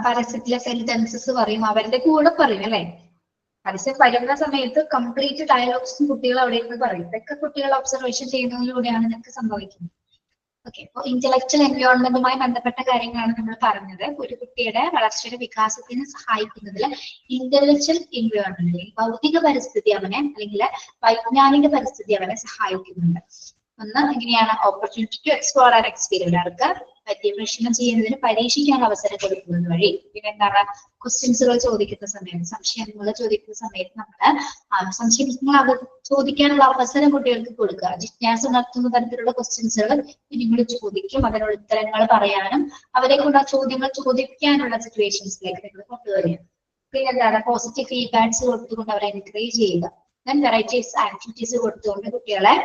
പരസ്യത്തിലെ സെന്റൻസസ് പറയും, അവരുടെ കൂടെ പറയും, അല്ലെ? പരസ്യം വരുന്ന സമയത്ത് കംപ്ലീറ്റ് ഡയലോഗ്സും കുട്ടികൾ അവിടെ ഇരുന്ന് പറയും. ഇതൊക്കെ കുട്ടികൾ ഒബ്സർവേഷൻ ചെയ്യുന്നതിലൂടെയാണ് ഇതൊക്കെ സംഭവിക്കുന്നത്. ഓക്കെ, അപ്പൊ ഇന്റലക്ച്വൽ എൻവയോൺമെന്റുമായി ബന്ധപ്പെട്ട കാര്യങ്ങളാണ് നമ്മൾ പറഞ്ഞത്. ഒരു കുട്ടിയുടെ വളർച്ചയുടെ വികാസത്തിന് സഹായിക്കുന്നതിൽ ഇന്റലക്ച്വൽ എൻവയോൺമെന്റ്, ഭൗതിക പരിസ്ഥിതി അവനെ അല്ലെങ്കിൽ വൈജ്ഞാനിക പരിസ്ഥിതി അവനെ സഹായിക്കുന്നുണ്ട്. ഒന്ന് എങ്ങനെയാണ്? Opportunity to explore and experience, അവർക്ക് പര്യവേഷണം ചെയ്യുന്നതിന് പരീക്ഷിക്കാൻ അവസരം കൊടുക്കുന്നത് വഴി. പിന്നെ എന്താണ്? ക്വസ്റ്റ്യൻസുകൾ ചോദിക്കുന്ന സമയത്ത്, സംശയങ്ങൾ ചോദിക്കുന്ന സമയത്ത് നമ്മൾ സംശയങ്ങൾ ചോദിക്കാനുള്ള അവസരം കുട്ടികൾക്ക് കൊടുക്കുക. ജിജ്ഞാസ ഉണർത്തുന്ന തരത്തിലുള്ള ക്വസ്റ്റ്യൻസുകൾ കുഞ്ഞുങ്ങൾ ചോദിക്കും, അതിനുള്ള ഉത്തരങ്ങൾ പറയാനും അവരെ കൊണ്ട് ആ ചോദ്യങ്ങൾ ചോദിക്കാനുള്ള സിറ്റുവേഷൻസിലേക്ക് നിങ്ങൾ കൊണ്ടുവരിക. പിന്നെ എന്താണ്? പോസിറ്റീവ് ഫീഡ്ബാക്സ് കൊടുത്തുകൊണ്ട് അവരെ എൻകറേജ് ചെയ്യുക. ദെൻ വെറൈറ്റീസ് ആക്ടിവിറ്റീസ് കൊടുത്തുകൊണ്ട് കുട്ടികളെ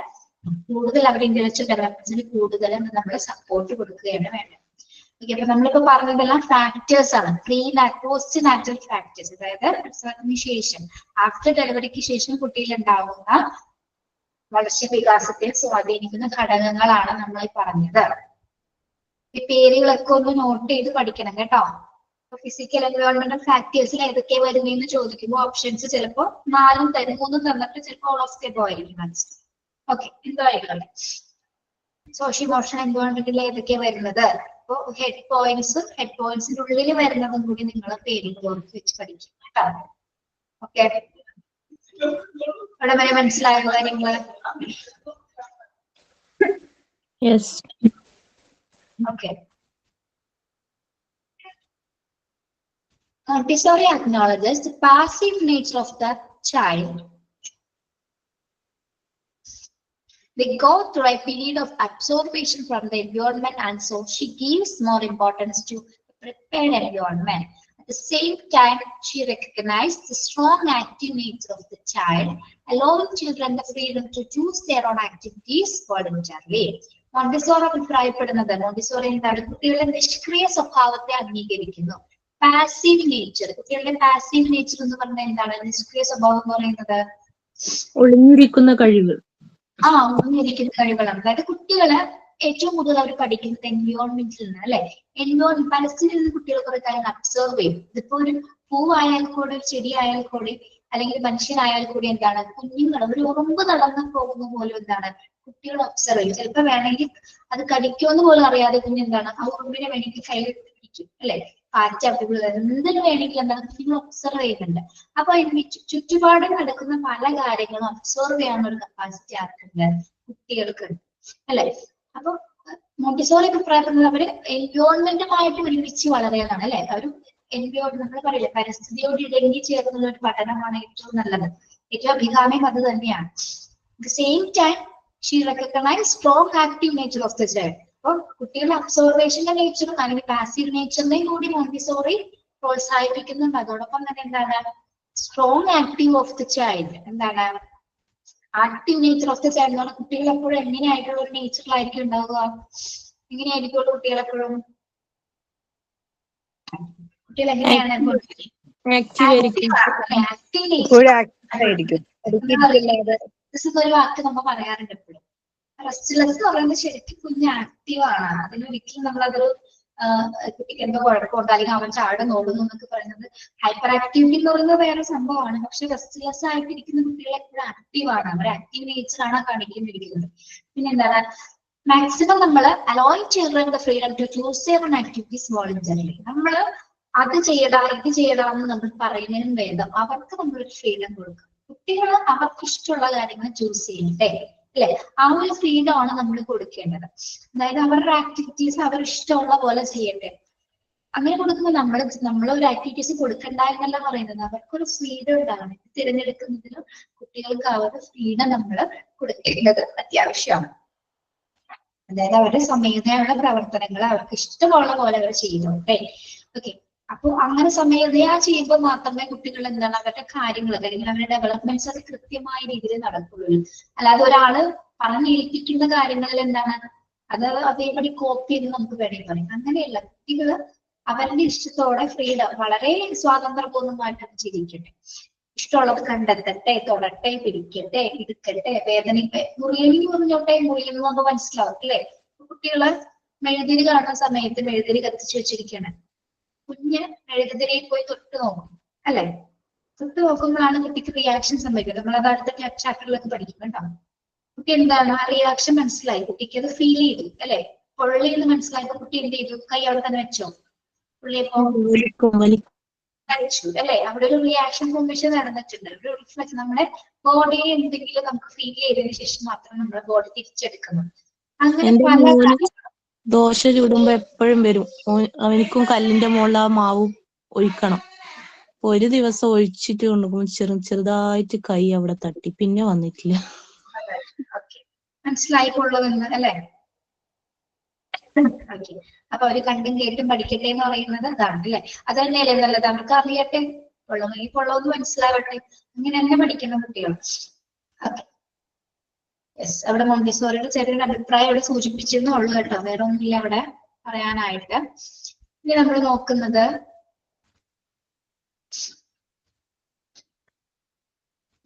കൂടുതൽ അവരുടെ ഇന്റലക്ച്വൽ ഡെവലപ്മെന്റ്സിന് കൂടുതൽ നമ്മൾ സപ്പോർട്ട് കൊടുക്കുകയാണ് വേണ്ടത്. ഓക്കെ, അപ്പൊ നമ്മളിപ്പോ പറഞ്ഞതെല്ലാം ഫാക്ടേഴ്സ് ആണ്, പോസ്റ്റ് നാച്ചുറൽ ഫാക്ടേഴ്സ്, അതായത് പ്രസവത്തിന് ശേഷം ആഫ്റ്റർ ഡെലിവറിക്ക് ശേഷം കുട്ടിയിൽ ഉണ്ടാകുന്ന വളർച്ച വികാസത്തെ സ്വാധീനിക്കുന്ന ഘടകങ്ങളാണ് നമ്മൾ പറഞ്ഞത്. ഈ പേരുകളൊക്കെ ഒന്ന് നോട്ട് ചെയ്ത് പഠിക്കണം കേട്ടോ. ഫിസിക്കൽ എൻവയോൺമെന്റൽ ഫാക്ടേഴ്സിൽ ഏതൊക്കെ വരുന്നതെന്ന് ചോദിക്കുമ്പോൾ ഓപ്ഷൻസ് ചിലപ്പോൾ 4 തരും, 3 തന്നിട്ട് ചിലപ്പോൾ ഓൾ ഓഫ് ദി എബോവ് ആയിരിക്കും ആൻസർ. ഓക്കെ, എന്തായാലും സോഷ്യോ ഇമോഷണൽ എൻവയോൺമെന്റിൽ ഏതൊക്കെ വരുന്നത്, അപ്പൊ ഹെഡ് പോയിന്റ്സിന്റെ ഉള്ളിൽ വരുന്നതും കൂടി നിങ്ങൾ പേരുകൾ ഓർത്ത് വെച്ച് പഠിക്കും കേട്ടോ. ഓക്കെ, ഇവിടെ വരെ മനസ്സിലായ കാര്യങ്ങള്? Okay. Montessori acknowledges the passive nature of the child. They go through a period of absorption from the environment, and so she gives more importance to the prepared environment. At the same time, she recognizes the strong active nature of the child, allowing children the freedom to choose their own activities voluntarily. Montessori അഭിപ്രായപ്പെടുന്നത്, Montessori എന്താണ്, കുട്ടികളുടെ നിഷ്ക്രിയ സ്വഭാവത്തെ അംഗീകരിക്കുന്നു. Passive nature, കുട്ടികളുടെ passive nature എന്ന് പറഞ്ഞാൽ എന്താണ്? നിഷ്ക്രിയ സ്വഭാവം എന്ന് പറയുന്നത് ഒളിഞ്ഞിരിക്കുന്ന കഴിവ്. ഒളിഞ്ഞിരിക്കുന്ന കഴിവുകളാണ്. അതായത് കുട്ടികള് ഏറ്റവും കൂടുതൽ അവർ പഠിക്കുന്നത് എൻവയോൺമെന്റിൽ നിന്ന്, അല്ലെ? പരിസ്ഥിതിയിൽ നിന്ന് കുട്ടികൾ കുറെ കാര്യങ്ങൾ അബ്സർവ് ചെയ്യും. ഇതിപ്പോ ഒരു പൂവായാൽ കൂടി, ഒരു ചെടി ആയാൽ കൂടി, അല്ലെങ്കിൽ മനുഷ്യനായാൽ കൂടി എന്താണ്, കുഞ്ഞുങ്ങൾ ഒരു ഉറുമ്പ് നടന്നു പോകുന്ന പോലും എന്താണ് കുട്ടികൾ ഒബ്സർവ് ചെയ്യും. ചിലപ്പോ വേണമെങ്കിൽ അത് കടിക്കുമെന്ന് പോലും അറിയാതെ കുഞ്ഞെന്താണ് ആ ഉറുമ്പിനെ വേണമെങ്കിൽ കയ്യിൽ പിടിക്കും, അല്ലെ? പാറ്റ എന്തിനു വേണമെങ്കിൽ എന്താണ് കുഞ്ഞുങ്ങൾ ഒബ്സർവ് ചെയ്യുന്നുണ്ട്. അപ്പൊ ചുറ്റുപാട് നടക്കുന്ന പല കാര്യങ്ങളും ഒബ്സർവ് ചെയ്യാനുള്ള ഒരു കപ്പാസിറ്റി ആർക്കുണ്ട്? കുട്ടികൾക്കുണ്ട്, അല്ലെ? അപ്പൊ മോണ്ടിസോറി അഭിപ്രായപ്പെടുന്നത് അവര് എൻവയോൺമെന്റുമായിട്ട് ഒരുമിച്ച് വളരെയാണ്, അല്ലെ? ഒരു നമ്മൾ പറയില്ലേ, പരിസ്ഥിതിയോട് ഇടങ്ങി ചേർന്നുള്ള ഒരു പഠനമാണ് ഏറ്റവും നല്ലത്. ഏറ്റവും അഭികാമ്യം അത് തന്നെയാണ്. At the same time, she recognizes strong active nature of the child. അപ്പോൾ കുട്ടികളുടെ അബ്സോർവേഷന്റെ നേച്ചറും അല്ലെങ്കിൽ പാസീവ് നേച്ചറിനെയും കൂടി മോണ്ടിസോറി പ്രോത്സാഹിപ്പിക്കുന്നുണ്ട്. അതോടൊപ്പം തന്നെ എന്താണ്, strong active of the child, എന്താണ് active nature of the child എന്ന് പറഞ്ഞാൽ കുട്ടികൾ എപ്പോഴും എങ്ങനെയായിട്ടുള്ള ഒരു നേച്ചറിലായിരിക്കും ഉണ്ടാവുക? എങ്ങനെയായിരിക്കും കുട്ടികൾ എപ്പോഴും? കുട്ടികൾ എങ്ങനെയാണ് ഒരു വാക്ക് നമ്മൾ പറയാറുണ്ട് എപ്പോഴും. റെസ്റ്റ്ലെസ് എന്ന് പറയുന്നത് ശരിക്കും കുഞ്ഞ് ആക്റ്റീവ് ആണ്. അതിനൊരിക്കലും നമ്മളതൊരു കുട്ടിക്ക് എന്തോ കുഴപ്പമുണ്ട് അല്ലെങ്കിൽ അവൻ ചാട് നോടുന്നു എന്നൊക്കെ പറയുന്നത് ഹൈപ്പർ ആക്ടിവിറ്റി എന്ന് പറയുന്നത് വേറെ സംഭവമാണ്. പക്ഷെ റെസ്റ്റ്ലെസ് ആയിട്ടിരിക്കുന്ന കുട്ടികൾ എപ്പോഴും ആക്റ്റീവ് ആണ്, അവർ ആക്റ്റീവ് നേച്ചറാണ് കാണിക്കുന്നിരിക്കുന്നത്. പിന്നെ എന്താണ്, മാക്സിമം നമ്മൾ allowing children the freedom to choose their own activities voluntarily. നമ്മൾ അത് ചെയ്യടാ ഇത് ചെയ്യടാന്ന് നമ്മൾ പറയുന്നതിനും വേണ്ട, അവർക്ക് നമ്മളൊരു ഫ്രീഡം കൊടുക്കും. കുട്ടികൾ അവർക്ക് ഇഷ്ടമുള്ള കാര്യങ്ങൾ ചൂസ് ചെയ്യട്ടെ, അല്ലെ? ആ ഒരു ഫ്രീഡം ആണ് നമ്മൾ കൊടുക്കേണ്ടത്. അതായത് അവരുടെ ആക്ടിവിറ്റീസ് അവർ ഇഷ്ടമുള്ള പോലെ ചെയ്യട്ടെ. അങ്ങനെ കൊടുക്കുമ്പോൾ നമ്മളൊരു ആക്ടിവിറ്റീസ് കൊടുക്കണ്ട എന്നല്ല പറയുന്നത്, അവർക്കൊരു ഫ്രീഡം ഉണ്ടാകണം. തിരഞ്ഞെടുക്കുന്നതിലും കുട്ടികൾക്ക് അവരുടെ ഫ്രീഡം നമ്മൾ കൊടുക്കേണ്ടത് അത്യാവശ്യമാണ്. അതായത് അവരുടെ സ്വമേധയുള്ള പ്രവർത്തനങ്ങൾ അവർക്ക് ഇഷ്ടമുള്ള പോലെ അവർ ചെയ്തോട്ടെ. ഓക്കെ, അപ്പൊ അങ്ങനെ സ്വമേധയാ ചെയ്യുമ്പോൾ മാത്രമേ കുട്ടികൾ എന്താണ് അവരുടെ കാര്യങ്ങൾ അല്ലെങ്കിൽ അവരുടെ ഡെവലപ്മെന്റ്സ് അത് കൃത്യമായ രീതിയിൽ നടക്കുള്ളൂ. അല്ലാതെ ഒരാള് പറഞ്ഞേൽപ്പിക്കുന്ന കാര്യങ്ങളിൽ എന്താണ് അത് അതേപടി കോപ്പി എന്ന് നമുക്ക് വേണമെങ്കിൽ പറയും. അങ്ങനെയല്ല, കുട്ടികൾ അവരുടെ ഇഷ്ടത്തോടെ ഫ്രീഡം വളരെ സ്വാതന്ത്ര്യപൂർണ്ണമായിട്ടാണ് ജീവിക്കട്ടെ. ഇഷ്ടമുള്ളത് കണ്ടെത്തട്ടെ, തൊടട്ടെ, പിടിക്കട്ടെ, എടുക്കട്ടെ, മുറിയലിന് മുറിഞ്ഞോട്ടെ, മുറിയെന്ന് നമുക്ക് മനസ്സിലാവും, അല്ലെ? കുട്ടികള് മെഴുതിരി കാണുന്ന സമയത്ത് മെഴുതിരി കത്തിച്ചു വെച്ചിരിക്കുകയാണ്. കുഞ്ഞ് മെഴുകുതിരിയിൽ പോയി തൊട്ട് നോക്കും, അല്ലെ? തൊട്ട് നോക്കുമ്പോഴാണ് കുട്ടിക്ക് റിയാക്ഷൻ സംഭവിക്കുന്നത്. നമ്മളത് അടുത്ത ചാപ്റ്ററിലൊക്കെ പഠിക്കും കേട്ടോ. കുട്ടി എന്താണ് ആ റിയാക്ഷൻ മനസ്സിലായി, കുട്ടിക്ക് അത് ഫീൽ ചെയ്തു, അല്ലെ? പൊള്ളിയെന്ന് മനസ്സിലായപ്പോ കുട്ടി എന്ത് ചെയ്തു? കൈ അവിടെ തന്നെ വെച്ചോ? പൊള്ളിയപ്പോ കഴിച്ചു, അല്ലെ? അവിടെ ഒരു റിയാക്ഷൻ ഫോർമേഷൻ നടന്നിട്ടുണ്ട്, ഒരു റിഫ്ലക്ഷൻ. നമ്മുടെ ബോഡിയെ എന്തെങ്കിലും നമുക്ക് ഫീൽ ചെയ്തതിനു ശേഷം മാത്രം നമ്മുടെ ബോഡി തിരിച്ചെടുക്കുന്നു. അങ്ങനെ പല ദോശ ചൂടുമ്പോ എപ്പോഴും വരും, അവനിക്കും കല്ലിന്റെ മുകളിൽ ആ മാവ് ഒഴിക്കണം. ഒരു ദിവസം ഒഴിച്ചിട്ട് കൊണ്ടുപോകുമ്പോ ചെറുതായിട്ട് കൈ അവിടെ തട്ടി, പിന്നെ വന്നിട്ടില്ല. മനസ്സിലായിട്ടുള്ളതെന്ന്, അല്ലെ? ഓക്കെ, അപ്പൊ അവര് കണ്ടും കേട്ടും പഠിക്കട്ടെ എന്ന് പറയുന്നത് അതാണ്, അല്ലെ? അത് തന്നെയല്ലേ നല്ലത്. അവർക്ക് അറിയട്ടെ, പൊള്ളവെന്ന് മനസ്സിലാവട്ടെ, അങ്ങനെ തന്നെ പഠിക്കുന്ന കുട്ടികൾ. ഓക്കെ, യെസ്, അവിടെ മോണ്ടിസോറിയുടെ ചെറിയൊരു അഭിപ്രായം അവിടെ സൂചിപ്പിച്ചെന്നേ ഉള്ളൂ കേട്ടോ, വേറെ ഒന്നുമില്ല അവിടെ. പറയാനായിട്ട്. ഇനി നമ്മൾ നോക്കുന്നത്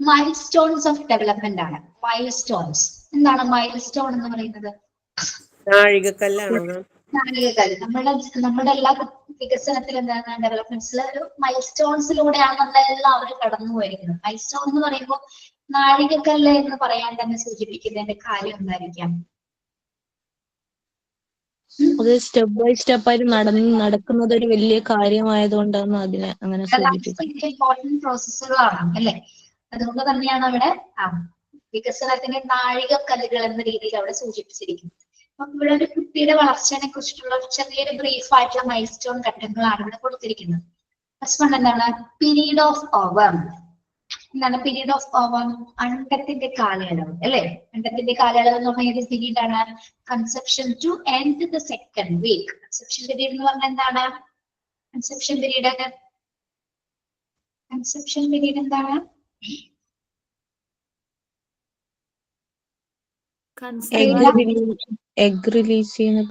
മൈൽ സ്റ്റോൺസ് ഓഫ് ഡെവലപ്മെന്റ് ആണ്. മൈൽ സ്റ്റോൺസ് എന്താണ് മൈൽ സ്റ്റോൺ എന്ന് പറയുന്നത്? നാഴികക്കല്ലാണോ? നാഴികക്കല്ല്. നമ്മുടെ എല്ലാ വികസനത്തിൽ എന്താണ് ഡെവലപ്മെന്റ്സിൽ ഒരു മൈൽ സ്റ്റോൺസിലൂടെയാണ് നമ്മളെല്ലാവരും കടന്നു പോയിരിക്കുന്നത്. മൈൽ സ്റ്റോൺ എന്ന് പറയുമ്പോൾ നാഴികക്കല്ല് എന്ന് പറയാൻ തന്നെ സൂചിപ്പിക്കുന്നതിന്റെ കാര്യം എന്തായിരിക്കാം? അത് സ്റ്റെപ്പ് ബൈ സ്റ്റെപ്പ് ആയിട്ട് നടക്കുന്നത് ഒരു വലിയ കാര്യമായതുകൊണ്ടാണ് അതിനെ അങ്ങനെ സൂചിപ്പിക്കുന്നത്. ഇമ്പോർട്ടന്റ് പ്രോസസ്സുകളാണ് അല്ലെ? അതുകൊണ്ട് തന്നെയാണ് അവിടെ വികസനത്തിന്റെ നാഴികക്കല്ലുകൾ എന്ന രീതിയിൽ അവിടെ സൂചിപ്പിച്ചിരിക്കുന്നത്. അപ്പൊ ഇവിടെ ഒരു കുട്ടിയുടെ വളർച്ചയെ കുറിച്ചിട്ടുള്ള ചെറിയൊരു ബ്രീഫ് ആയിട്ടുള്ള മൈൽ സ്റ്റോൺ ഘട്ടങ്ങളാണ് ഇവിടെ കൊടുത്തിരിക്കുന്നത്. ഫസ്റ്റ് വൺ എന്താണ്? Period of ovum. എന്താണ് പീരീഡ് ഓഫ് ഓവം? അണ്ടത്തിന്റെ കാലയളവ് അല്ലെ? അണ്ടത്തിന്റെ കാലയളവ് എന്ന് പറഞ്ഞാൽ ഏത് പീരീഡ് ആണ്? Conception to end the second week. Conception period എന്ന് പറഞ്ഞാൽ എന്താണ്? കൺസെപ്ഷൻ പീരീഡ് എന്താണ്? എഗ് റിലീസ് ചെയ്യുന്ന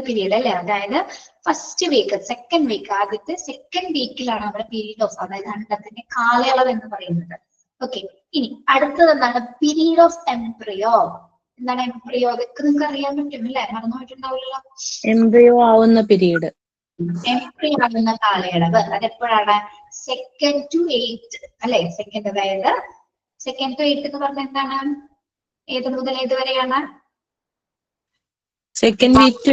പീരീഡ് അല്ലെ? അതായത് ഫസ്റ്റ് വീക്ക്, സെക്കൻഡ് വീക്ക്, ആദ്യത്തെ സെക്കൻഡ് വീക്കിലാണ് അവിടെ പീരീഡ് ഓഫ്, അതായത് അണ്ടത്തിന്റെ കാലയളവ് എന്ന് പറയുന്നത്. ഓക്കെ, ഇനി അടുത്തത് എന്താണ്? Period of embryo. എന്താണ് എംബ്രിയോ? അതൊക്കെ നിങ്ങൾക്ക് അറിയാൻ പറ്റും അല്ലെ? മറന്നു പോയിട്ടുണ്ടാവില്ലല്ലോ. എംബ്രിയോ ആവുന്ന പീരീഡ്, എംബ്രിയോ ആവുന്ന കാലയളവ് അതെപ്പോഴാണ്? 2 to 8 അല്ലെ? സെക്കൻഡ്, അതായത് 2 to 8 എന്ന് പറഞ്ഞാൽ എന്താണ്? ഏത് മുതൽ ഏത് വരെയാണ്? സെക്കൻഡ് വീക്ക്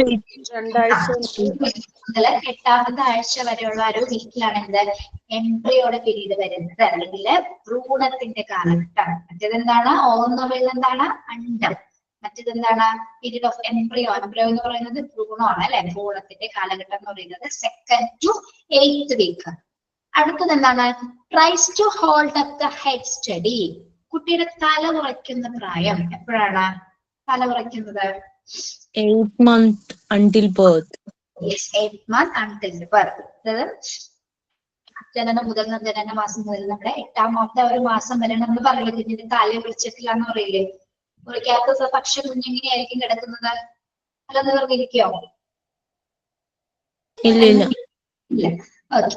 8ാമത്തെ ആഴ്ച വരെയുള്ള ഒരു വീക്കിലാണ് എന്ത്? എംബ്രിയോയുടെ പീരീഡ് വരുന്നത്, അല്ലെങ്കിൽ ഭ്രൂണത്തിന്റെ കാലഘട്ടം. മറ്റേതെന്താണ്? എന്ന് പറയുന്നത് എന്താണ്? അണ്ടം. മറ്റേതെന്താണ്? Period of embryo. എംബ്രിയോ എന്ന് പറയുന്നത് ഭ്രൂണമാണ് അല്ലെ? ഭ്രൂണത്തിന്റെ കാലഘട്ടം എന്ന് പറയുന്നത് 2 to 8 വീക്ക്. അടുത്തത് എന്താണ്? Tries to hold up the head steady. കുട്ടിയുടെ തല ഉറയ്ക്കുന്ന പ്രായം എപ്പോഴാണ്? തല ഉറയ്ക്കുന്നത് 8 months until birth. Yes, 8 months until birth. ജനനം മുതൽ, ജനന മാസം മുതൽ നമ്മുടെ 8ാമത്തെ ഒരു മാസം വരെ നമ്മൾ പറയില്ലേ കുഞ്ഞിന്റെ തല വിളിച്ചിട്ടില്ല എന്ന് പറയില്ലേ? വിളിക്കാത്ത പക്ഷെ കുഞ്ഞെങ്ങനെയായിരിക്കും കിടക്കുന്നത്? അല്ലെന്ന് പറഞ്ഞിരിക്കോ? ഇല്ല. ഓക്കെ.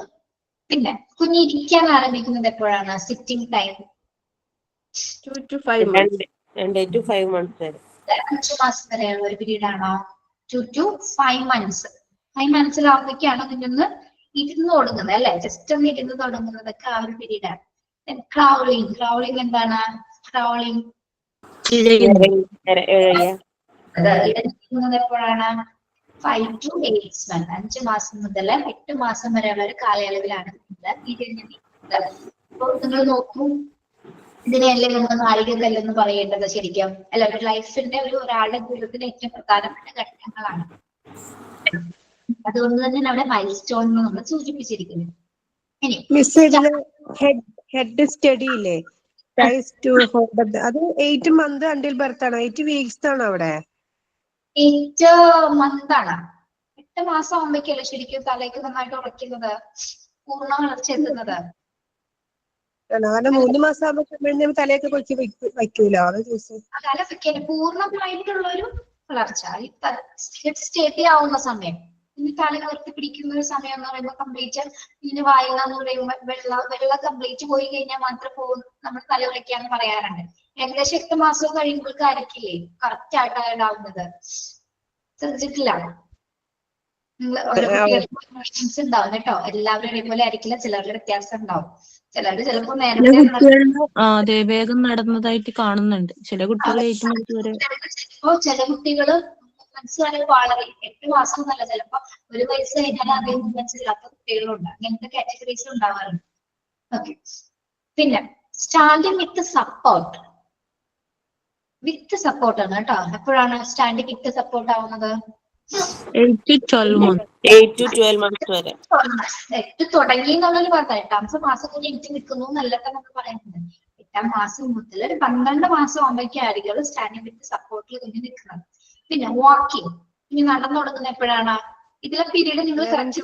പിന്നെ കുഞ്ഞ് ഇരിക്കാൻ ആരംഭിക്കുന്നത് എപ്പോഴാണ്? Sitting time 2 to 5 months. 2 to 5 months വരെ. 5 മാസം വരെയുള്ള ഒരു പീരീഡ് ആണോ? 2 to 5 months. 5 monthസിലാവുമ്പോഴേക്കാണ് കുഞ്ഞൊന്ന് ഇരുന്ന് തുടങ്ങുന്നത് അല്ലെ? ജസ്റ്റ് ഒന്ന് ഇരുന്ന് തുടങ്ങുന്നതൊക്കെ ആ ഒരു പീരീഡാണ്. ക്രൗളിംഗ്. ക്രൗളിംഗ് എന്താണ്? ക്രൗളിംഗ് ഇടയ്ക്കുന്നത് എപ്പോഴാണ്? 5 to 8 months. 5 മാസം മുതൽ 8 മാസം വരെയുള്ള ഒരു കാലയളവിലാണ് ഇടയ്ക്കുന്നത്. അപ്പോൾ നിങ്ങൾ നോക്കൂ, ഇതിനെയല്ലേ നമ്മൾ നാഴികക്കല്ലെന്ന് പറയേണ്ടത് ശരിക്കും അല്ല? ഒരു ലൈഫിന്റെ ഒരാളുടെ ജീവിതത്തിലെ ഏറ്റവും പ്രധാനപ്പെട്ട ഘട്ടങ്ങളാണ്. അതുകൊണ്ട് തന്നെ അവിടെ മൈൽ സ്റ്റോൺ എന്ന് നമ്മൾ സൂചിപ്പിച്ചിരിക്കുന്നു. ഇനി ഹെഡ് സ്റ്റഡി ഇല്ലേ? അത് 8 months until birth ആണോ? 8 weeks ആണോ അവിടെ? 8 months ആണ്. 8 മാസം ആകുമ്പോഴേക്കല്ലേ ശരിക്കും തലയ്ക്ക് നന്നായിട്ട് ഉറയ്ക്കുന്നത്, പൂർണ്ണ വളർച്ച എത്തുന്നത്? കാരണം 3 മാസം ആകുമ്പോൾ തലയൊക്കെ കൊച്ചി വയ്ക്കൂലോ? തല വെക്കാൻ പൂർണ്ണമായിട്ടുള്ള ഒരു വളർച്ച സ്റ്റഡി ആവുന്ന സമയം. ഇനി തല ഉയർത്തി പിടിക്കുന്ന ഒരു സമയം എന്ന് പറയുമ്പോൾ കംപ്ലീറ്റ് ഇതിന് വായന എന്ന് പറയുമ്പോൾ വെള്ളം കംപ്ലീറ്റ് പോയി കഴിഞ്ഞാൽ മാത്രം നമ്മൾ തല ഉറയ്ക്കാന്ന് പറയാറുണ്ട്. ഏകദേശം 8 മാസം കഴിയുമ്പോൾ ആയിരിക്കില്ലേ കറക്റ്റ് ആയിട്ട് ഉണ്ടാവുന്നത്? ശ്രദ്ധിച്ചിട്ടില്ല? ഓരോ കുട്ടികൾക്ക് ഉണ്ടാവും കേട്ടോ. എല്ലാവരും ഒരേപോലെ ആയിരിക്കില്ല, ചിലരുടെ വ്യത്യാസം ഉണ്ടാവും. ചിലര് ചിലപ്പോ നേരത്തെ വേഗം നടന്നതായിട്ട് കാണുന്നുണ്ട്. ചില കുട്ടികൾ ചില കുട്ടികള് മനസ്സിലായ വളരെ 8 മാസം എന്നല്ല, ചിലപ്പോ 1 വയസ്സ് കഴിഞ്ഞാൽ അധികം മനസ്സിലാത്ത കുട്ടികളുണ്ട്. അങ്ങനത്തെ കാറ്റഗറീസ് ഉണ്ടാവാറുണ്ട്. ഓക്കെ. പിന്നെ സ്റ്റാൻഡിങ് വിത്ത് സപ്പോർട്ട്. വിത്ത് സപ്പോർട്ട് ആണ് കേട്ടോ. എപ്പോഴാണ് സ്റ്റാൻഡിങ് വിത്ത് സപ്പോർട്ട് ആവുന്നത്? 8 to 12 months വരെ. 8 തുടങ്ങി എന്നുള്ളൊരു വാർത്ത. 8ാമത്തെ മാസം കൂടി എനിക്ക് നിൽക്കുന്നു എന്നല്ലൊക്കെ നമ്മൾ പറയുന്നത്. 8ാം മാസം മുതൽ 12 മാസം ആകുമ്പോഴേക്കായിരിക്കും സ്റ്റാൻഡിങ് വിത്ത് സപ്പോർട്ടിൽ കുഞ്ഞ് നിൽക്കുന്നത്. പിന്നെ വാക്കിംഗ്. ഇനി നടന്നു തുടങ്ങുന്ന എപ്പോഴാണ്? ഇതിലെ പീരീഡ് നിങ്ങൾ correct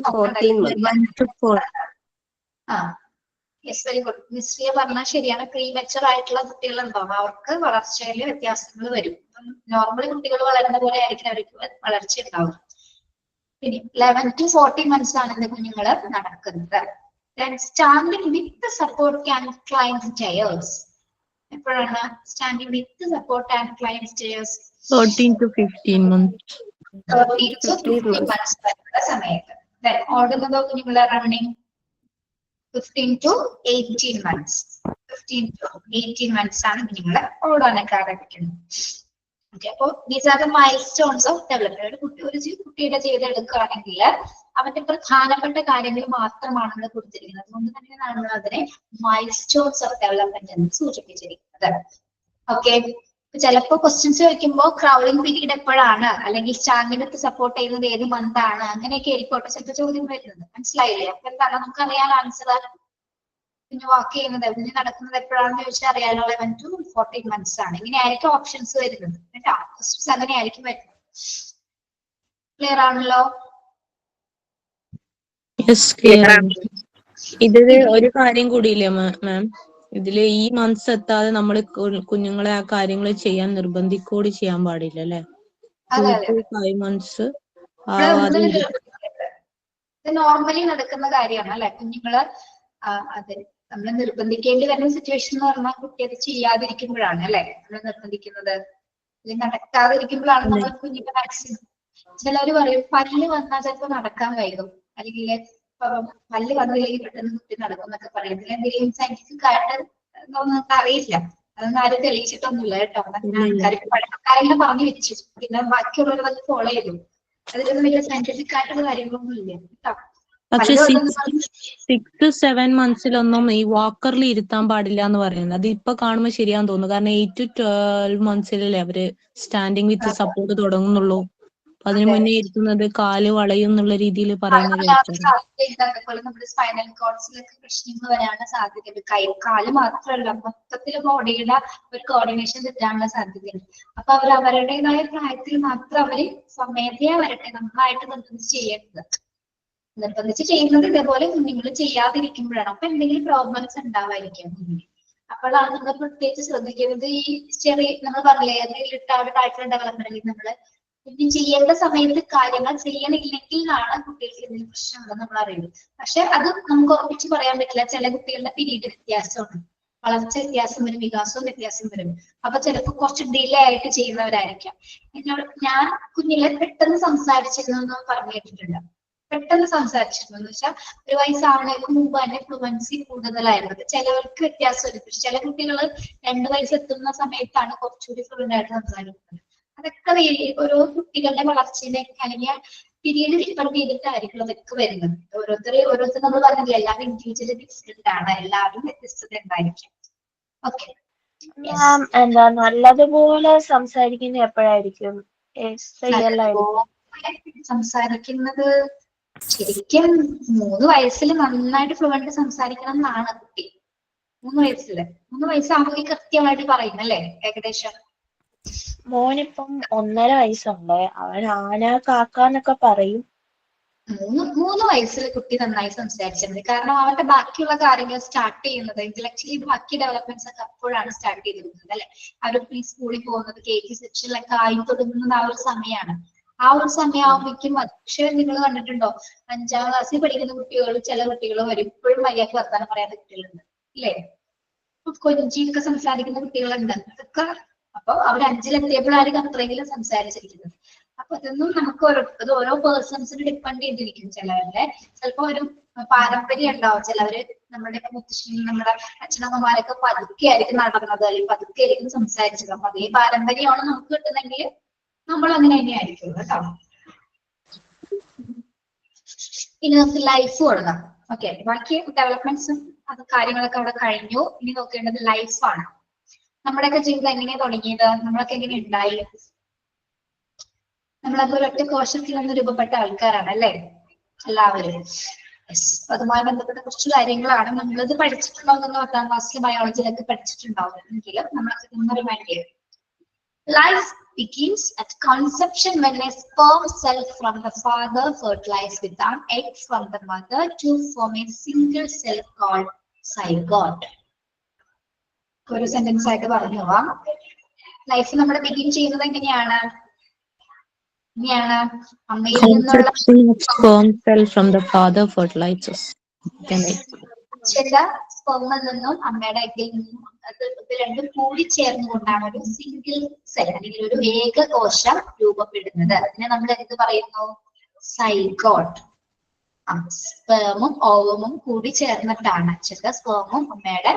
yes, very good. Misriya പറഞ്ഞാൽ ശരിയാണ്. പ്രീമെച്ചർ ആയിട്ടുള്ള കുട്ടികളുണ്ടാവും, അവർക്ക് വളർച്ചയിൽ വ്യത്യാസങ്ങൾ വരും. നോർമലി കുട്ടികൾ വളരുന്ന പോലെ ആയിരിക്കും അവർക്ക് വളർച്ച ഉണ്ടാവും. ഇനി 11 to 14 months ആണ് இந்த കുഞ്ഞുങ്ങൾ നടക്കുന്നത്. Then standing with the support can climb stairs. എപ്പോഴാണ് standing with support and climb stairs? 13 to 15 months. 13 to 15 months വരെയുള്ള സമയത്ത്. Then ഓടുന്നതോ കുഞ്ഞുങ്ങളെ running 15 to 18 months. 15 to 18 months ആണ് കുഞ്ഞുങ്ങളെ ഓടാനൊക്കെ ആരംഭിക്കുന്നത്. ഓക്കെ, അപ്പോൾ these are the mile stones of development. ഒരു കുട്ടിയുടെ ജീവിതം എടുക്കുകയാണെങ്കിൽ അവന്റെ പ്രധാനപ്പെട്ട കാര്യങ്ങൾ മാത്രമാണ് നമ്മൾ കൊടുത്തിരിക്കുന്നത്. അതുകൊണ്ട് തന്നെയാണ് നമ്മൾ അതിനെ മൈൽ സ്റ്റോൺസ് ഓഫ് ഡെവലപ്മെന്റ് എന്ന് സൂചിപ്പിച്ചിരിക്കുന്നത്. ഓക്കെ, ചിലപ്പോൾ ക്വസ്റ്റ്യൻസ് ചോദിക്കുമ്പോൾ ക്രൗളിംഗ് പീരീഡ് എപ്പോഴാണ്, അല്ലെങ്കിൽ സ്റ്റാൻഡിനത്ത് സപ്പോർട്ട് ചെയ്യുന്നത് ഏത് മന്ത് ആണ്, അങ്ങനെയൊക്കെ ആയിരിക്കോട്ടെ ചിലപ്പോൾ ചോദ്യം വരുന്നത്. മനസ്സിലായില്ലേ? അപ്പൊ എന്താണ് നമുക്കറിയാൻ ആൻസർ? പിന്നെ വാക്ക് ചെയ്യുന്നത് കുഞ്ഞ് നടക്കുന്നത് എപ്പോഴാണെന്ന് ചോദിച്ചാൽ അറിയാലോ, 11 to 14 months ആണ്. ഇങ്ങനെയായിരിക്കും ഓപ്ഷൻസ് വരുന്നത് കേട്ടോ. ക്വസ്റ്റ്യൻസ് അങ്ങനെയായിരിക്കും വരുന്നത്. ക്ലിയർ ആണല്ലോ? ഇതില് ഒരു കാര്യം കൂടിയില്ലേ മാം, ഇതില് ഈ മന്ത്സ് എത്താതെ നമ്മൾ കുഞ്ഞുങ്ങളെ ആ കാര്യങ്ങൾ ചെയ്യാൻ നിർബന്ധിക്കൂടി ചെയ്യാൻ പാടില്ല അല്ലെ? 2 to 5 months നോർമലി നടക്കുന്ന കാര്യമാണ് അല്ലെ കുഞ്ഞുങ്ങള്. അതെ, നമ്മൾ നിർബന്ധിക്കേണ്ടി വരുന്ന സിറ്റുവേഷൻ എന്ന് പറഞ്ഞാൽ കുട്ടി അത് ചെയ്യാതിരിക്കുമ്പോഴാണ് അല്ലെ നമ്മൾ നിർബന്ധിക്കുന്നത്. അല്ലെങ്കിൽ നടക്കാതിരിക്കുമ്പോഴാണ് നമ്മൾ കുഞ്ഞിന്റെ മാക്സിമം. ചിലര് പറയും പല്ല് വന്നാൽ ചിലപ്പോൾ നടക്കാൻ വൈകും, അല്ലെങ്കിൽ പല്ല് വന്നില്ലെങ്കിൽ പെട്ടെന്ന് കുട്ടി നടക്കും എന്നൊക്കെ പറയും. ഇതിലെന്തെങ്കിലും സയന്റിഫിക് ആയിട്ട് നമുക്ക് അറിയില്ല, അതൊന്നും ആരും തെളിയിച്ചിട്ടൊന്നുമില്ല കേട്ടോ. ആരെങ്കിലും പറഞ്ഞു വെച്ചു, പിന്നെ ബാക്കിയുള്ളവർ ഫോളോ ചെയ്തു. അതിലൊന്നും വലിയ സയന്റിഫിക് ആയിട്ടുള്ള കാര്യങ്ങളൊന്നും ഇല്ല കേട്ടോ. പക്ഷെ 6 to 7 monthsലൊന്നും ഈ വാക്കറിൽ ഇരുത്താൻ പാടില്ല എന്ന് പറയുന്നത് അത് ഇപ്പൊ കാണുമ്പോ ശരിയാന്ന് തോന്നുന്നു. കാരണം 8 to 12 monthsലല്ലേ അവര് സ്റ്റാൻഡിങ് വിത്ത് സപ്പോർട്ട് തുടങ്ങുന്നുള്ളൂ. അപ്പൊ അതിന് മുന്നേ ഇരുത്തുന്നത് കാല് വളയും എന്നുള്ള രീതിയിൽ പറയുന്നത് അതുപോലെ നമ്മുടെ സ്പൈനൽ കോഡ്സിലൊക്കെ പ്രശ്നങ്ങൾ വരാനുള്ള സാധ്യതയുണ്ട്. കാല് മാത്രമല്ല, മൊത്തത്തിൽ ബോഡിയുടെ ഒരു കോർഡിനേഷൻ തെറ്റാനുള്ള സാധ്യതയുണ്ട്. അപ്പൊ അവർ അവരുടേതായ പ്രായത്തിൽ മാത്രം അവര് സ്വമേധയാ വരട്ടെ, നമ്മളായിട്ട് നിർബന്ധിച്ച് ചെയ്യരുത്. നിർബന്ധിച്ച് ചെയ്യുന്നത് ഇതേപോലെ കുഞ്ഞുങ്ങൾ ചെയ്യാതിരിക്കുമ്പോഴാണ്. അപ്പൊ എന്തെങ്കിലും പ്രോബ്ലംസ് ഉണ്ടാവാതിരിക്കും കുഞ്ഞിന്. അപ്പോഴാണ് നമ്മൾ പ്രത്യേകിച്ച് ശ്രദ്ധിക്കുന്നത്. ഈ ചെറിയ നമ്മൾ പറഞ്ഞില്ലേ റിട്ടാർഡ് ആയിട്ടുള്ള ഡെവലപ്മെന്റിൽ നമ്മള് കുഞ്ഞ് ചെയ്യേണ്ട സമയത്ത് കാര്യങ്ങൾ ചെയ്യണില്ലെങ്കിലാണ് കുട്ടികൾക്ക് എന്തെങ്കിലും പ്രശ്നമുണ്ടെന്ന് നമ്മൾ അറിയുന്നത്. പക്ഷെ അത് നമുക്ക് ഉറപ്പിച്ച് പറയാൻ പറ്റില്ല. ചില കുട്ടികളുടെ പീരീഡ് വ്യത്യാസമാണ്, വളർച്ച വ്യത്യാസം വരും, വികാസവും വ്യത്യാസം വരും. അപ്പൊ ചിലപ്പോൾ കുറച്ച് ഡിലേ ആയിട്ട് ചെയ്യുന്നവരായിരിക്കാം. ഞാൻ കുഞ്ഞിലെ പെട്ടെന്ന് സംസാരിച്ചിരുന്നു പറഞ്ഞു കേട്ടിട്ടുണ്ട്. പെട്ടെന്ന് സംസാരിച്ചിരുന്നു എന്ന് വെച്ചാൽ 1 വയസ്സാവുന്നതിന് മുമ്പ് തന്നെ ഫ്ലുവൻസി കൂടുതലായിരുന്നത്. ചിലവർക്ക് വ്യത്യാസം വരും. പക്ഷെ ചില കുട്ടികൾ 2 വയസ്സെത്തുന്ന സമയത്താണ് കുറച്ചുകൂടി ഫ്ലുവന്റ് ആയിട്ട് സംസാരിക്കുന്നത്. അതൊക്കെ ഓരോ കുട്ടികളുടെ വളർച്ചയിലെ അല്ലെങ്കിൽ പീരീഡ് ഡിപ്പെൻഡ് ചെയ്തിട്ടായിരിക്കും അതൊക്കെ വരുന്നത്. ഓരോരുത്തർ നമ്മൾ പറഞ്ഞില്ല, എല്ലാവരും ഇൻഡിവിജ്വലി ഡിഫറെന്റ് ആണ്, എല്ലാവരും വ്യത്യസ്തത ഉണ്ടായിരിക്കും. ഓക്കെ, എന്താ നല്ലതുപോലെ സംസാരിക്കുന്നത് എപ്പോഴായിരിക്കും? സംസാരിക്കുന്നത് ശരിക്കും 3 വയസ്സിൽ നന്നായിട്ട് ഫ്ലുവന്റ് സംസാരിക്കണം എന്നാണ് കുട്ടി. 3 വയസ്സാകുമ്പോൾ കൃത്യമായിട്ട് പറയും അല്ലേ? ഏകദേശം മോനിപ്പം 1.5 വയസ്സുണ്ട്. അവൻ ആന കാക്കാന്നൊക്കെ പറയും. 3 വയസ്സിൽ കുട്ടി നന്നായി സംസാരിച്ചിട്ടുണ്ട്. കാരണം അവരുടെ ബാക്കിയുള്ള കാര്യങ്ങൾ സ്റ്റാർട്ട് ചെയ്യുന്നത് ഇന്റലക്ച്വലി ബാക്കി ഡെവലപ്മെന്റ്സ് ഒക്കെ അപ്പോഴാണ് സ്റ്റാർട്ട് ചെയ്തിരിക്കുന്നത് അല്ലെ. അവർ പ്രീ സ്കൂളിൽ പോകുന്നത് KG സെക്ഷനിലൊക്കെ ആയി തുടങ്ങുന്നത് ആ ഒരു സമയമാണ്. ആ ഒരു സമയമാകുമ്പോഴേക്കും. പക്ഷെ നിങ്ങൾ കണ്ടിട്ടുണ്ടോ 5ാം ക്ലാസ്സിൽ പഠിക്കുന്ന കുട്ടികൾ, ചില കുട്ടികൾ വരും ഇപ്പോഴും മര്യാദക്ക് വർത്താനം പറയാത്ത കുട്ടികളുണ്ട് ഇല്ലേ? കൊഞ്ചിയൊക്കെ സംസാരിക്കുന്ന കുട്ടികളുണ്ട്. അതൊക്കെ അപ്പൊ അവർ 5ലെത്തിയപ്പോഴായിരിക്കും അത്രയെങ്കിലും സംസാരിച്ചിരിക്കുന്നത്. അപ്പൊ ഇതൊന്നും നമുക്ക് ഓരോ പേഴ്സൺസിന് ഡിപ്പെൻഡ് ചെയ്തിരിക്കും. ചിലവരുടെ ചിലപ്പോ ഒരു പാരമ്പര്യം ഉണ്ടാവും. ചിലവര് നമ്മുടെ മുത്തശ്ശി, നമ്മുടെ അച്ഛനമ്മമാരൊക്കെ പതുക്കെ ആയിരിക്കും നടന്നത്, അല്ലെങ്കിൽ പതുക്കെ ആയിരിക്കും സംസാരിച്ചത്. അപ്പൊ അതേ പാരമ്പര്യമാണ് നമുക്ക് കിട്ടുന്നെങ്കിൽ നമ്മൾ അങ്ങനെ തന്നെയായിരിക്കും കേട്ടോ. ഇനി നമുക്ക് ലൈഫ് കൊടുക്കാം. ഓക്കെ, ബാക്കി ഡെവലപ്മെന്റ്സും അത് കാര്യങ്ങളൊക്കെ അവിടെ കഴിഞ്ഞു. ഇനി നോക്കേണ്ടത് ലൈഫാണ്. നമ്മുടെയൊക്കെ ജീവിതം എങ്ങനെയാ തുടങ്ങിയത്? നമ്മളൊക്കെ എങ്ങനെ ഉണ്ടായി? നമ്മളൊക്കെ ഒരൊറ്റ കോശത്തിൽ നിന്ന് രൂപപ്പെട്ട ആൾക്കാരാണ് അല്ലെ എല്ലാവരും. അതുമായി ബന്ധപ്പെട്ട കുറച്ച് കാര്യങ്ങളാണ് നമ്മളിത് പഠിച്ചിട്ടുണ്ടാവുന്ന 10ാം ക്ലാസ്സിൽ ബയോളജിയിലൊക്കെ പഠിച്ചിട്ടുണ്ടാവും. എങ്കിലും നമ്മളൊക്കെ ഒന്ന് റിമൈൻഡ് ചെയ്യും. Life begins at conception when a sperm cell from the father fertilizes with an egg from the mother to form a single cell called zygote. ഒരു സെന്റൻസ് ആയിട്ട് പറഞ്ഞു പോവാം. ലൈഫ് നമ്മുടെ ബിഗിൻ ചെയ്യുന്നത് എങ്ങനെയാണ്? ഇനിയാണ് അമ്മയിൽ നിന്നുള്ള Conception of sperm cell from the father fertilizes. ചില സ്പെർമിൽ നിന്നും അമ്മയുടെ എഗ്ഗിൽ നിന്നും ഇത് രണ്ടും കൂടി ചേർന്നുകൊണ്ടാണ് ഒരു സിംഗിൾ സെൽ അല്ലെങ്കിൽ ഒരു ഏകകോശം രൂപപ്പെടുന്നത്. അതിനെ നമ്മൾ എന്ത് പറയുന്നു? സൈഗോട്ട്. സ്പേമും ഓവമും കൂടി ചേർന്നിട്ടാണ്, ചില സ്പേമും അമ്മയുടെ